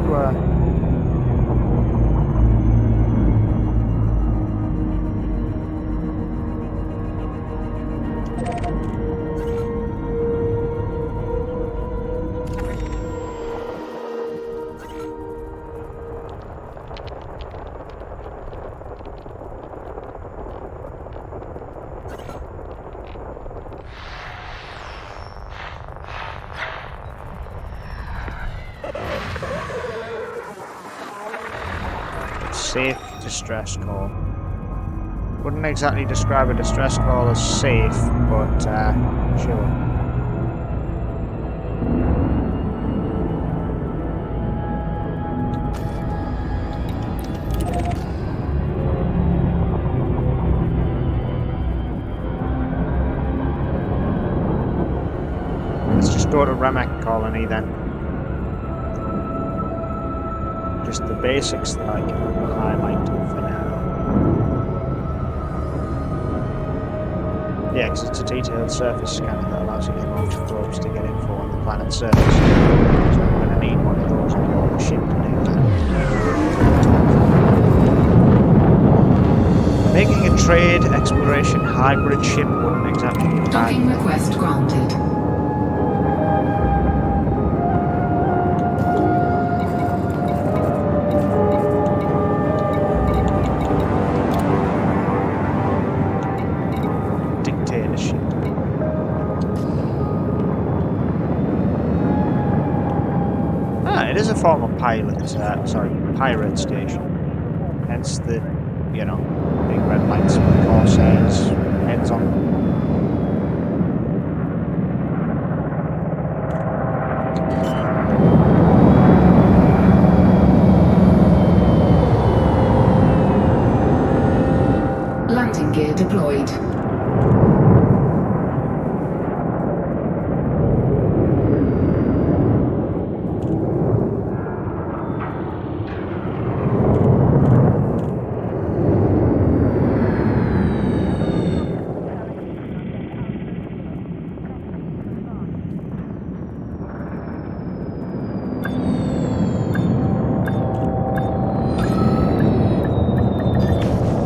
Safe distress call. Wouldn't exactly describe a distress call as safe, but sure. Let's just go to Remek Colony then. Just the basics that I can highlight for now. Yeah, because it's a detailed surface scanner that allows you to launch probes to get info on the planet's surface. So I'm going to need one of those on board the ship to do that. Making a trade exploration hybrid ship wouldn't exactly be bad. Docking request granted. Dictatorship. It is a former pirate station. Hence the, you know, big red lights with the Corsairs heads on them. Landing gear deployed.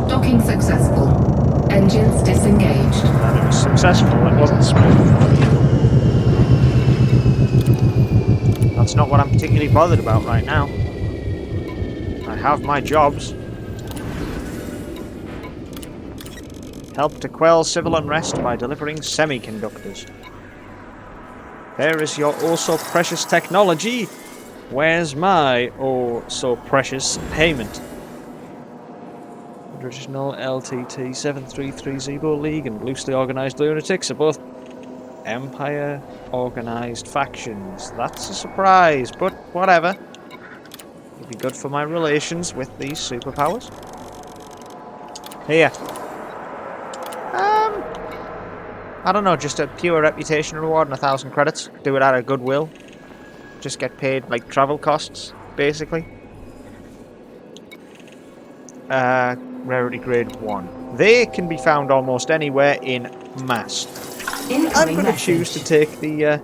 Docking successful. Engines disengaged. And it was successful, it wasn't smooth. That's not what I'm particularly bothered about right now. I have my jobs. Help to quell civil unrest by delivering semiconductors. There is your oh-so-precious technology. Where's my oh-so-precious payment? Original LTT 733 League and loosely organised lunatics are both Empire organised factions. That's a surprise, but whatever. It'd be good for my relations with these superpowers. Here. I don't know, just a pure reputation reward and 1,000 credits. Do it out of goodwill. Just get paid like travel costs, basically. Rarity grade 1. They can be found almost anywhere in mass. I'm going to choose to take the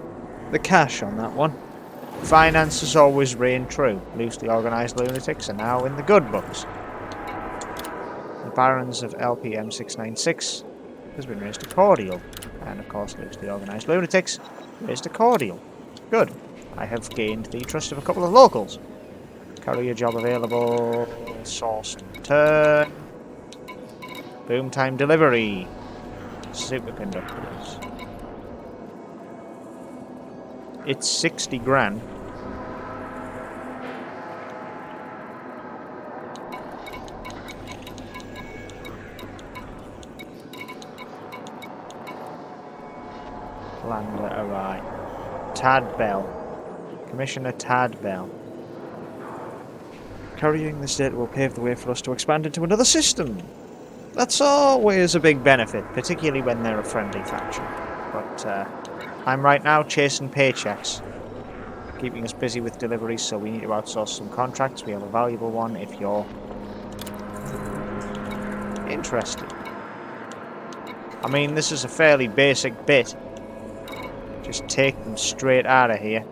cash on that one. Finances always reign true. Loosely organised lunatics are now in the good books. The Barons of LPM 696 has been raised to cordial. And of course, loosely organised lunatics raised to cordial. Good. I have gained the trust of a couple of locals. Courier job available. Source and return. Boom time delivery. Superconductors. It's 60 grand. Lander arrive. Tad Bell. Commissioner Tad Bell. Carrying this data will pave the way for us to expand into another system. That's always a big benefit, particularly when they're a friendly faction. But I'm right now chasing paychecks. Keeping us busy with deliveries, so we need to outsource some contracts. We have a valuable one if you're interested. I mean, this is a fairly basic bit. Just take them straight out of here.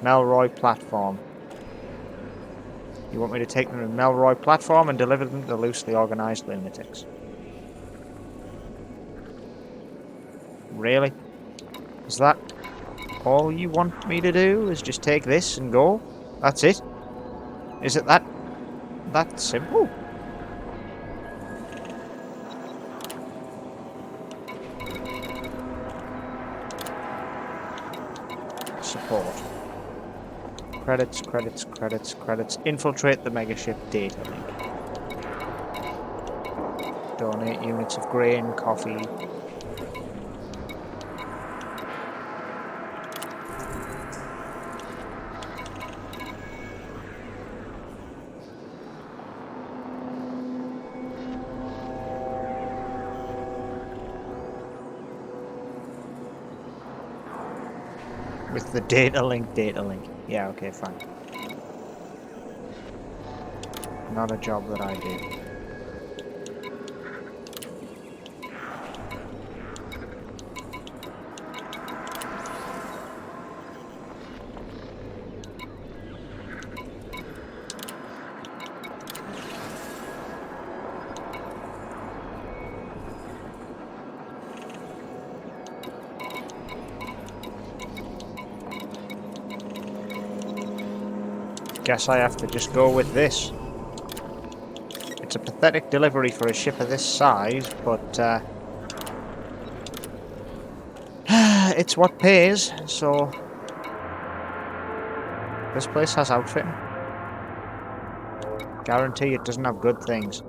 Melroy platform. You want me to take them to Melroy platform and deliver them to loosely organised lunatics? Really? Is that all you want me to do? Is just take this and go? That's it? Is it that simple? Support. Credits, credits, credits, credits. Infiltrate the megaship data link. Donate units of grain, coffee. With the data link. Yeah, okay, fine. Not a job that I do. Guess I have to just go with this. It's a pathetic delivery for a ship of this size, but it's what pays, so... This place has outfitting. Guarantee it doesn't have good things.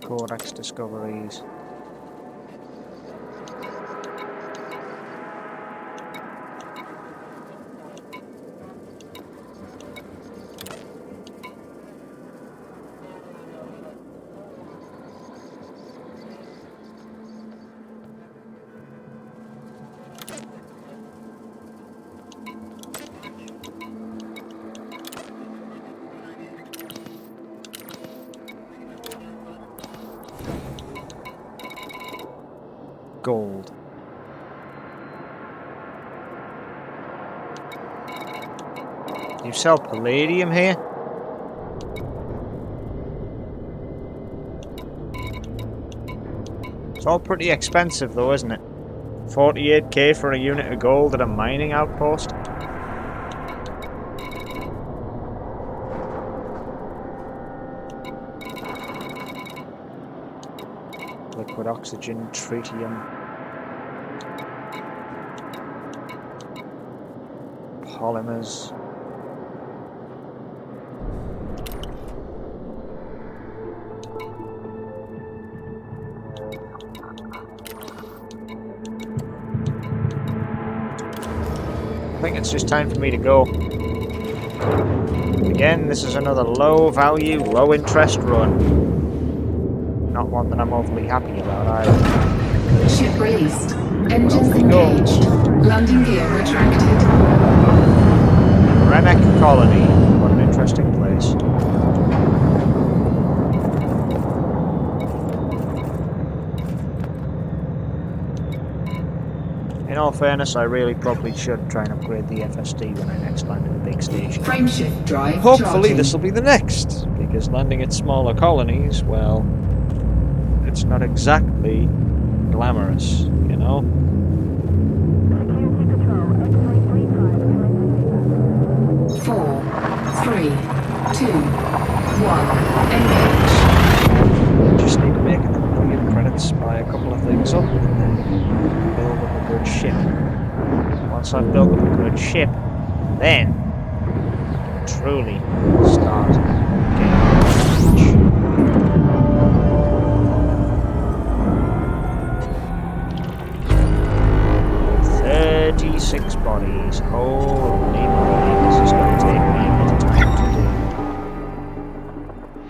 Codex discoveries. Gold. You sell palladium here? It's all pretty expensive though, isn't it? 48k for a unit of gold at a mining outpost? Liquid oxygen, tritium. Polymers. I think it's just time for me to go. Again, this is another low value, low interest run. Not one that I'm overly happy about either. Ship released. Engines engaged. Landing gear retracted. Remek Colony. What an interesting place. In all fairness, I really probably should try and upgrade the FSD when I next land in a big station. Frameshift drive Hopefully this will be the next, because landing at smaller colonies, well, it's not exactly glamorous, you know? Four, 3, 2, 1, engage. Just need to make enough brilliant credits, buy a couple of things up, and then build up a good ship. Once I've built up a good ship, then I can truly start getting rich. 36 bodies. Holy moly, this is going to take me a bit of time to do.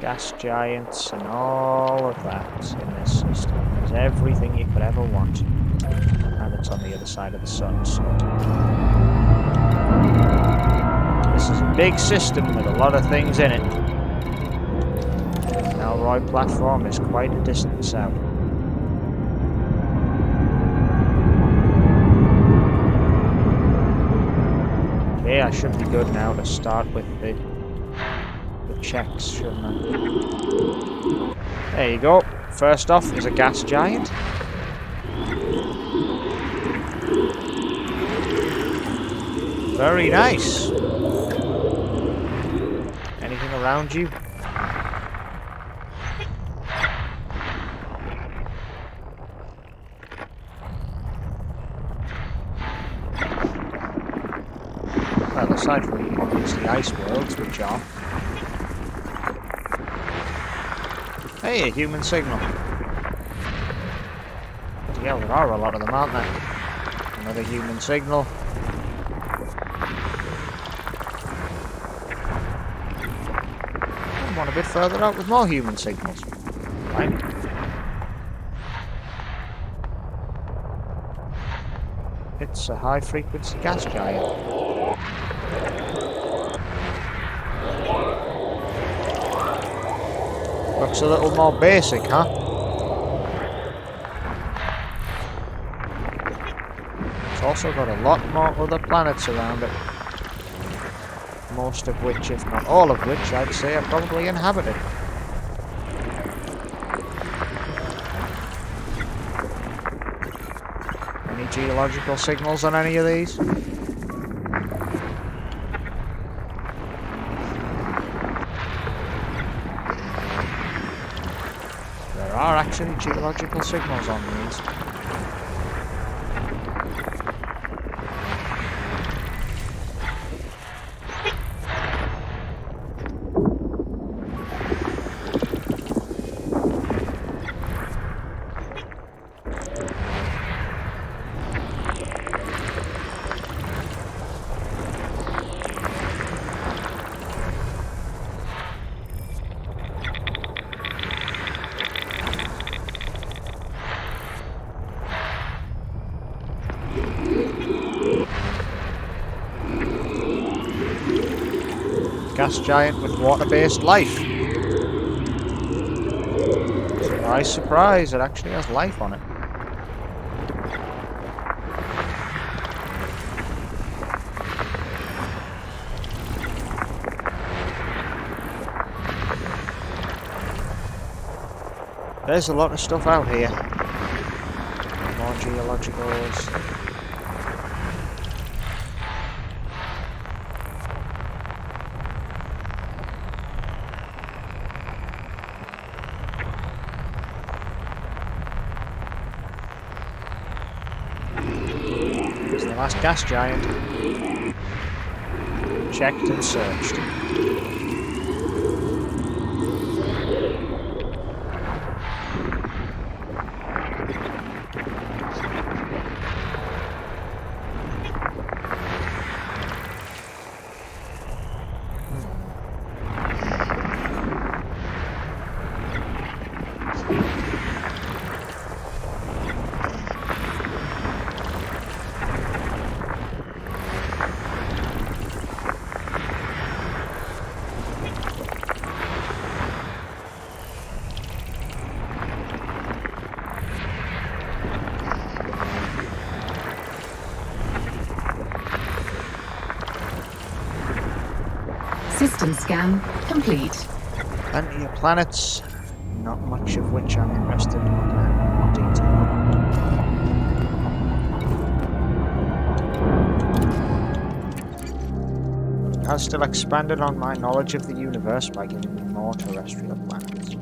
Gas giants and all of that in this system. There's everything you could ever want. And it's on the other side of the sun, so... This is a big system with a lot of things in it. The Elroy platform is quite a distance out. Okay, I should be good now to start with the checks, shouldn't I? There you go. First off is a gas giant. Very nice. Anything around you? Well, aside from obviously ice worlds, which are. Hey, a human signal. Yeah, there are a lot of them, aren't there? Another human signal. And one a bit further out with more human signals. Right. It's a high-frequency gas giant. Looks a little more basic, huh? It's also got a lot more other planets around it. Most of which, if not all of which, I'd say are probably inhabited. Any geological signals on any of these? There are actually geological signals on these. Gas giant with water-based life. Surprise, surprise, it actually has life on it. There's a lot of stuff out here. More geologicals. Last gas giant. Checked and searched. System scan complete. Plenty of planets, not much of which I'm interested in looking at in more detail. It has still expanded on my knowledge of the universe by giving me more terrestrial planets.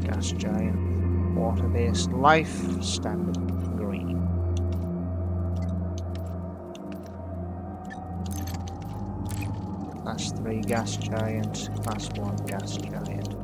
Gas giant. Water-based life, standard green. Class 3 gas giant, Class 1 gas giant.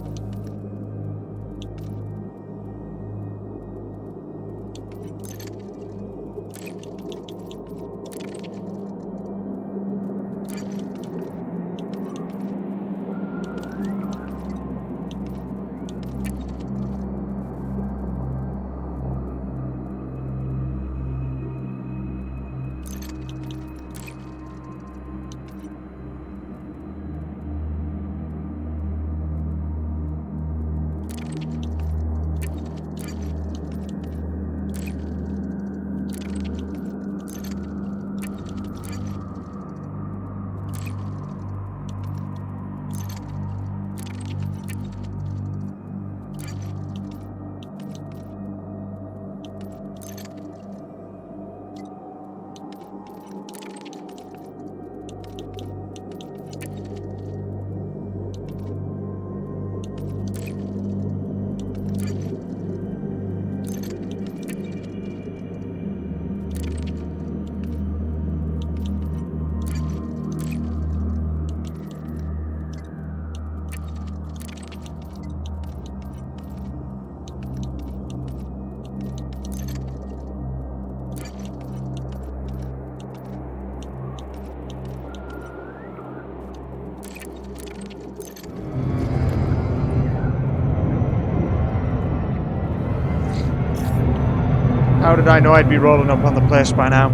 How did I know I'd be rolling up on the place by now?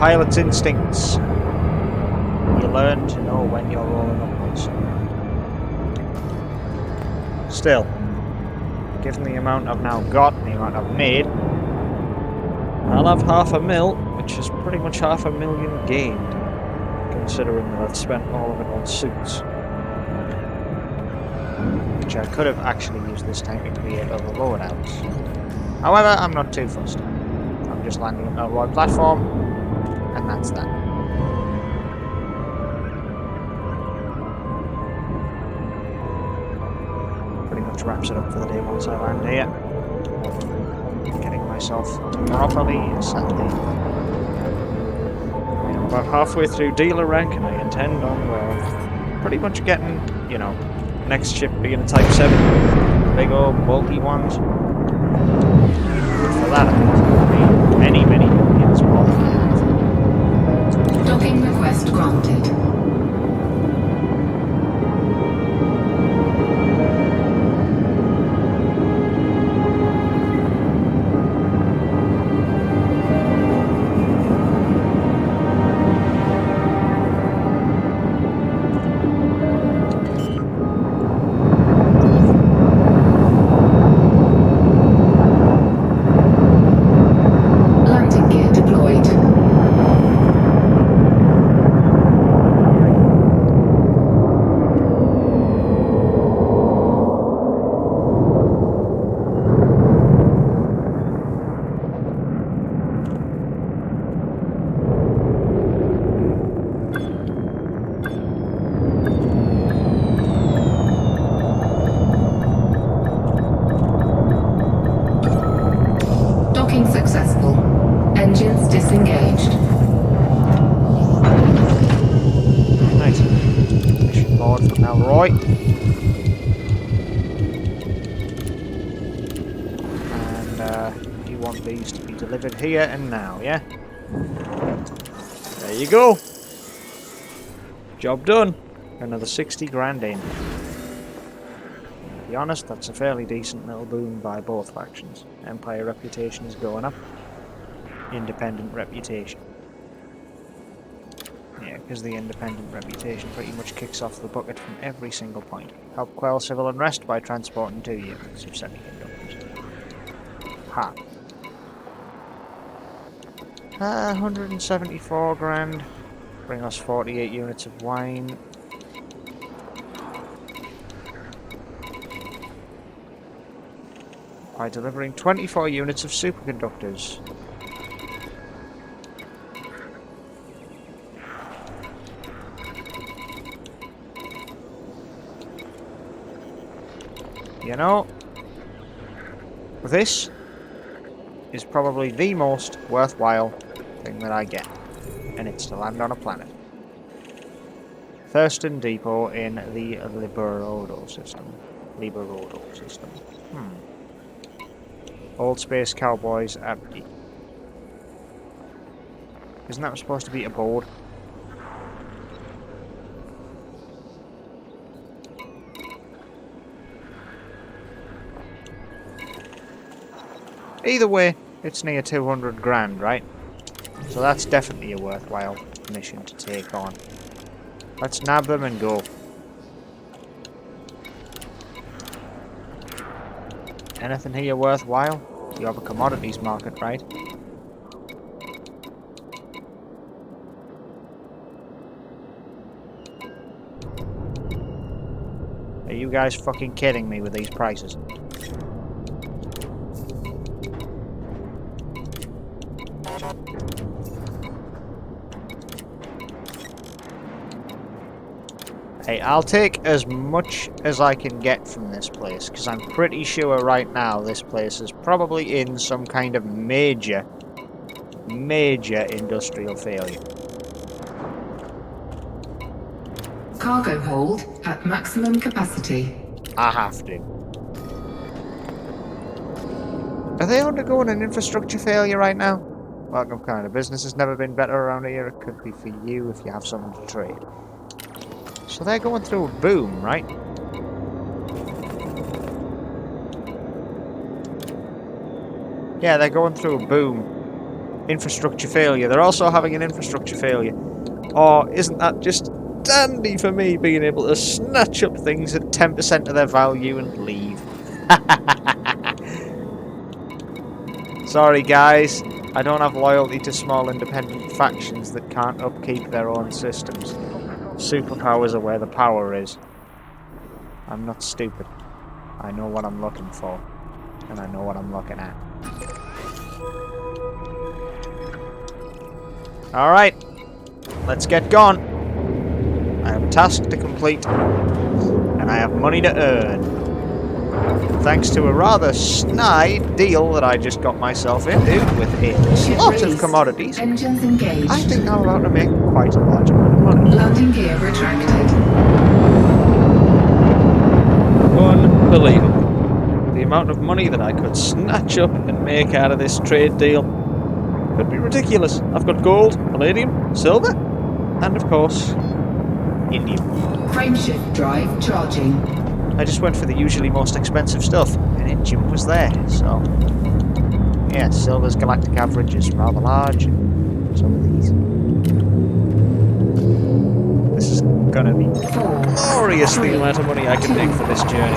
Pilot's instincts. You learn to know when you're rolling up on something. Still, given the amount I've now got, the amount I've made, I'll have $500,000, which is pretty much $500,000 gained, considering that I've spent all of it on suits. Which I could have actually used this time to create other loadouts. However, I'm not too fussed. I'm just landing on the right platform, and that's that. Pretty much wraps it up for the day once I land here. Getting myself properly settled in. I'm about halfway through dealer rank, and I intend on, well, pretty much getting, you know, next ship being a Type 7. Big old bulky ones. For that, I mean, many millions more than I have. Docking request granted. Landing gear deployed. Docking successful. Engines disengaged. Nice. Mission board from Elroy. And you want these to be delivered here and now, yeah? There you go. Job done. Another 60 grand in. To be honest, that's a fairly decent little boon by both factions. Empire reputation is going up. Independent reputation. Yeah, because the independent reputation pretty much kicks off the bucket from every single point. Help quell civil unrest by transporting 2 units of semiconductors. Ha. 174 grand. Bring us 48 units of wine. By delivering 24 units of superconductors. You know, this is probably the most worthwhile thing that I get, and it's to land on a planet. Thurston Depot in the Liberodo system. Old Space Cowboys Abdi. Isn't that supposed to be a board? Either way, it's near 200 grand, right? So that's definitely a worthwhile mission to take on. Let's nab them and go. Anything here worthwhile? You have a commodities market, right? Are you guys fucking kidding me with these prices? Hey, I'll take as much as I can get from this place, because I'm pretty sure right now this place is probably in some kind of major industrial failure. Cargo hold at maximum capacity. I have to. Are they undergoing an infrastructure failure right now? Welcome, kind of business has never been better around here. It could be for you if you have someone to trade. So they're going through a boom, right? Yeah, they're going through a boom. Infrastructure failure. They're also having an infrastructure failure. Oh, isn't that just dandy for me, being able to snatch up things at 10% of their value and leave? Sorry, guys. I don't have loyalty to small independent factions that can't upkeep their own systems. Superpowers are where the power is. I'm not stupid. I know what I'm looking for. And I know what I'm looking at. Alright. Let's get going. I have a task to complete. And I have money to earn. Thanks to a rather snide deal that I just got myself into with a lot of commodities, Engines engaged. I think I'm about to make quite a large amount of money. Landing gear retracted. Unbelievable. The amount of money that I could snatch up and make out of this trade deal could be ridiculous. I've got gold, palladium, silver, and of course, indium. Frameshift drive charging. I just went for the usually most expensive stuff, and indium was there, so... Yeah, silver's galactic average is rather large, and so are these. This is gonna be glorious, the amount of money I can make for this journey.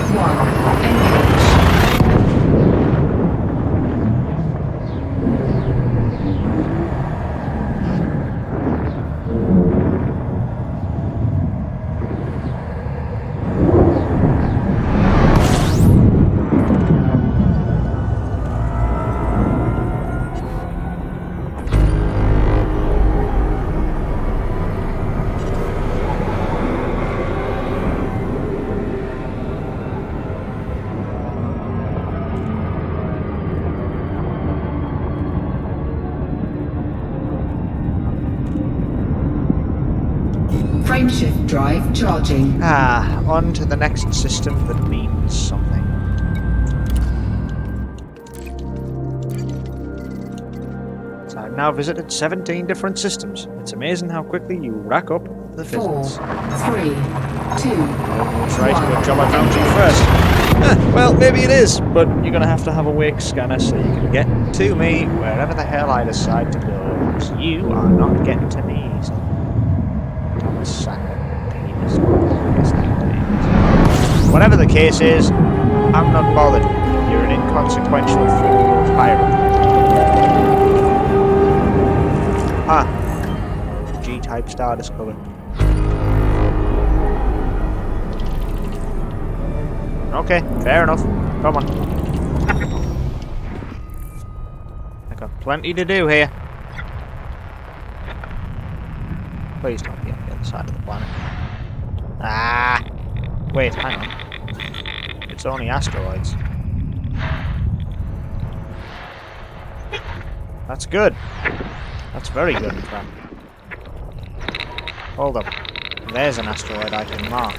Frameshift drive charging. Ah, on to the next system that means something. So I've now visited 17 different systems. It's amazing how quickly you rack up the visits. 4, 3, 2, That's right, good job I found you first. Well, maybe it is, but you're going to have a wake scanner so you can get to me wherever the hell I decide to go. Because you are not getting to me easily. Whatever the case is, I'm not bothered. You're an inconsequential fool pirate. Ah, G-type star discovered. Okay, fair enough. Come on. I've got plenty to do here. Please don't be on the other side of the planet. Ah! Wait, hang on. It's only asteroids. That's good. That's very good, in fact. Hold up. There's an asteroid I can mark.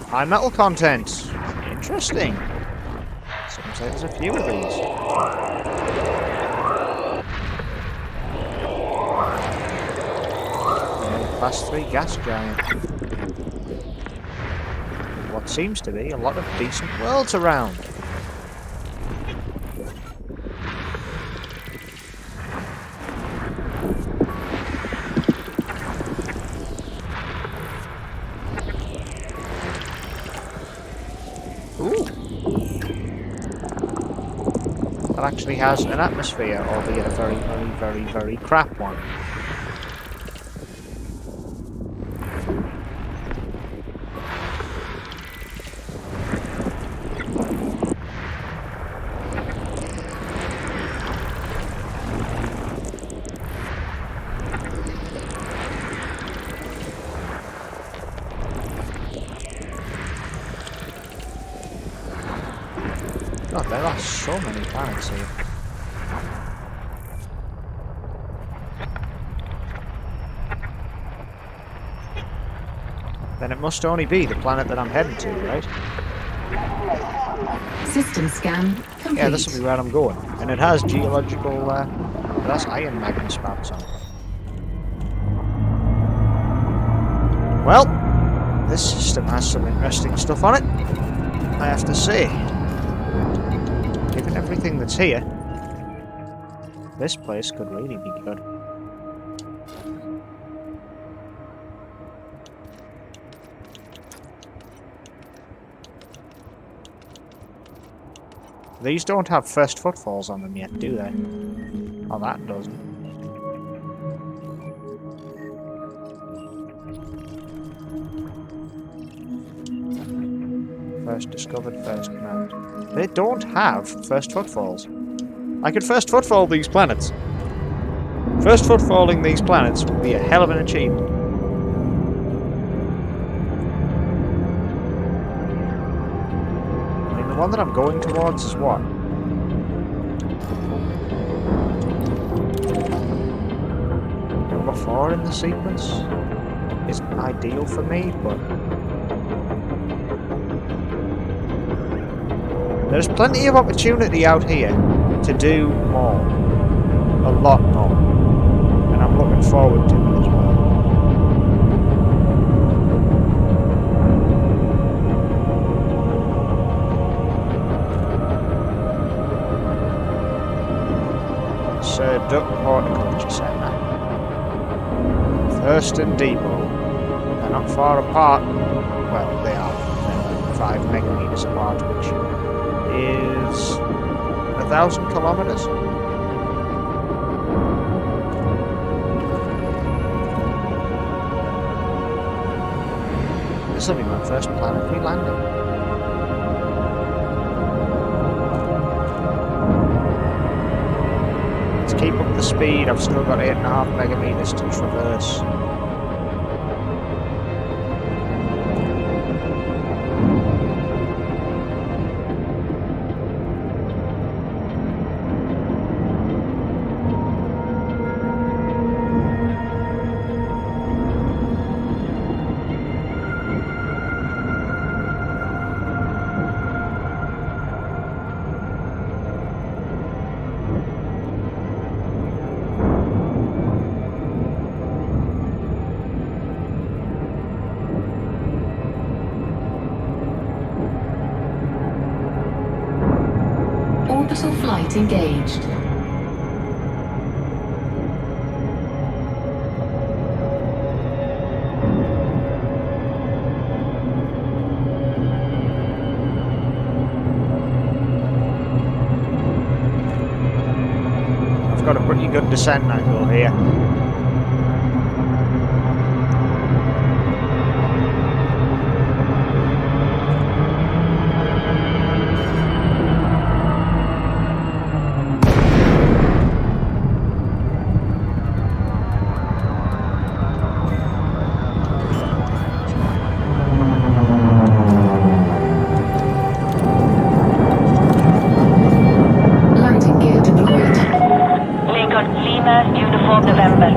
High metal content. Interesting. Seems like there's a few of these. Class 3 gas giant. What seems to be a lot of decent worlds around. Ooh. That actually has an atmosphere, albeit a very, very, very, very crap one. God, there are so many planets here. Then it must only be the planet that I'm heading to, right? System scan complete. Yeah, this will be where I'm going. And it has geological, that's iron magma spouts on it. Well, this system has some interesting stuff on it, I have to say. Given everything that's here, this place could really be good. These don't have first footfalls on them yet, do they? Oh, that doesn't. First discovered, first met. They don't have first footfalls. I could first footfall these planets. First footfalling these planets would be a hell of an achievement. I mean, the one that I'm going towards is what? Number 4 in the sequence is ideal for me, but there's plenty of opportunity out here to do more. A lot more. And I'm looking forward to it as well. Sir Duck Horticulture Centre. Thurston Depot. They're not far apart. Well, they are. They're 5 megameters apart, which is 1,000 kilometers. This will be my first planetary landing. Let's keep up the speed. I've still got 8.5 megameters to traverse. Orbital flight engaged. I've got a pretty good descent angle here. Landing gear deployed. Lincoln Lima, Uniform November.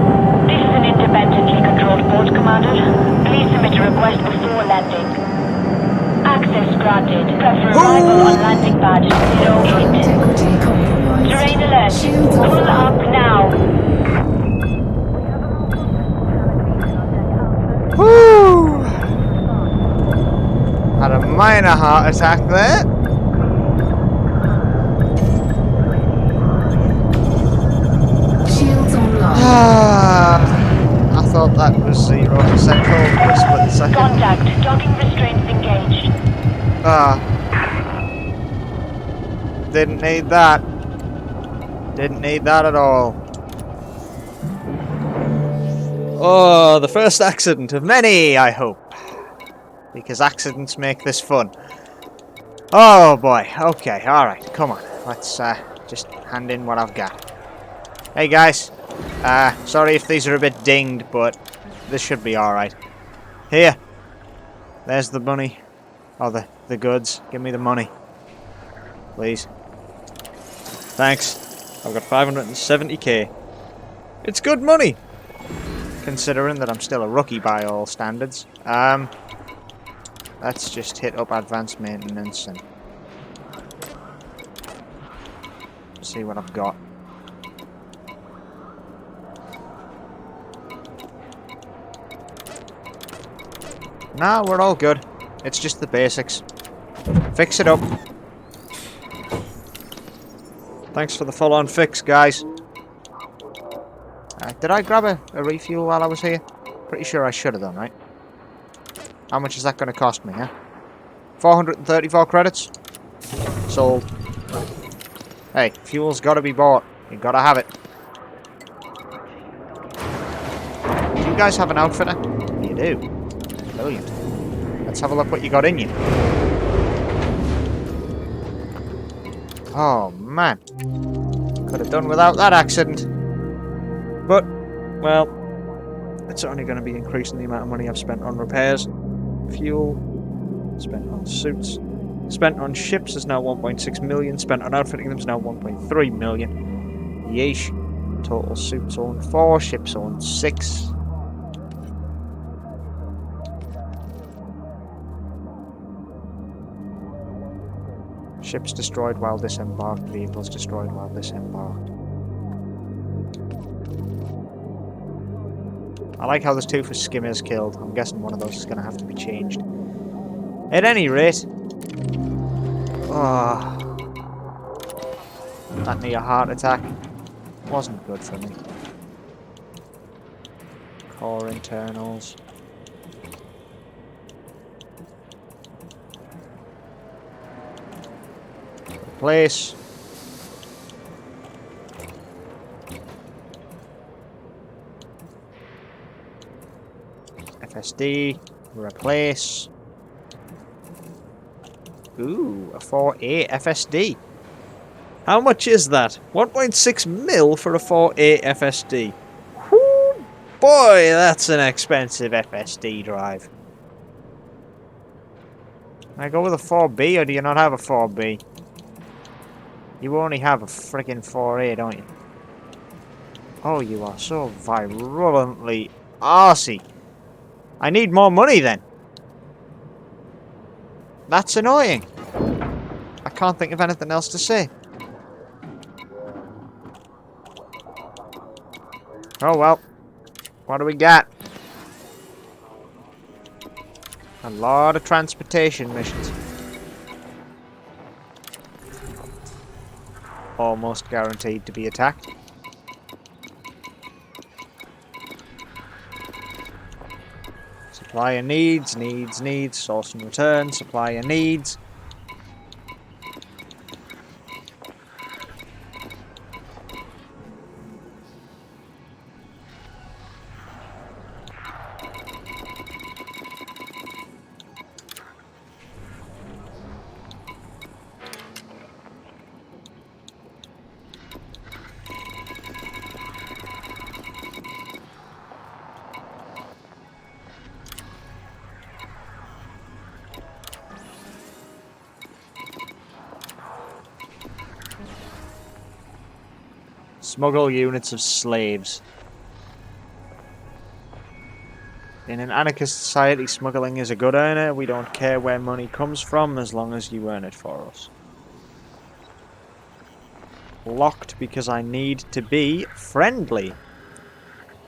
This is an independently controlled port, Commander. Please submit a request before landing. Access granted. Prefer arrival on landing pad 08. Integrity compromised. Terrain alert. Shields Pull offline. up now. Woo! Had a minor heart attack there. Shields online. I thought that was 0% for a split second. Contact. Docking restraints engaged. Didn't need that. Didn't need that at all. Oh, the first accident of many, I hope. Because accidents make this fun. Oh boy, okay, alright, come on. Let's just hand in what I've got. Hey guys, sorry if these are a bit dinged, but this should be alright. Here, there's the money. Oh, the goods. Give me the money. Please. Thanks. I've got 570k. It's good money! Considering that I'm still a rookie by all standards. Let's just hit up advanced maintenance and see what I've got. Nah, we're all good. It's just the basics. Fix it up. Thanks for the full-on fix, guys. Did I grab a refuel while I was here? Pretty sure I should have done, right? How much is that going to cost me, huh? 434 credits? Sold. Hey, fuel's got to be bought. You got to have it. Do you guys have an outfitter? You do. Brilliant. Let's have a look what you got in you. Oh, man. Could have done without that accident. But, well, it's only going to be increasing the amount of money I've spent on repairs. Fuel. Spent on suits. Spent on ships is now 1.6 million. Spent on outfitting them is now 1.3 million. Yeesh. Total suits owned 4. Ships owned 6. Ships destroyed while disembarked. Vehicles destroyed while disembarked. I like how there's 2 for skimmers killed. I'm guessing one of those is going to have to be changed. At any rate... Oh, that near heart attack wasn't good for me. Core internals. Replace. FSD. Replace. Ooh, a 4A FSD. How much is that? 1.6 mil for a 4A FSD. Whoo, boy, that's an expensive FSD drive. Can I go with a 4B, or do you not have a 4B? You only have a friggin' 4A, don't you? Oh, you are so virulently arsey. I need more money then. That's annoying. I can't think of anything else to say. Oh well. What do we got? A lot of transportation missions. Almost guaranteed to be attacked. Supplier needs. Source and return. Supplier needs. Smuggle units of slaves. In an anarchist society, smuggling is a good earner. We don't care where money comes from as long as you earn it for us. Locked because I need to be friendly.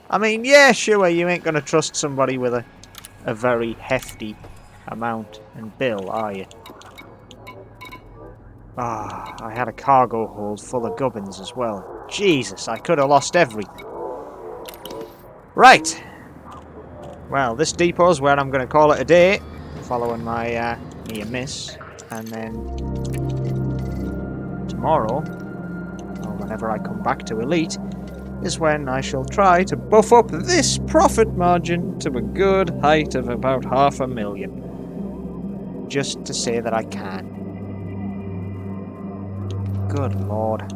I mean, yeah, sure, you ain't gonna trust somebody with a very hefty amount and bill, are you? Ah, I had a cargo hold full of gubbins as well. Jesus, I could have lost everything. Right. Well, this depot's where I'm going to call it a day, following my near miss. And then tomorrow, or whenever I come back to Elite, is when I shall try to buff up this profit margin to a good height of about 500,000. Just to say that I can. Good lord.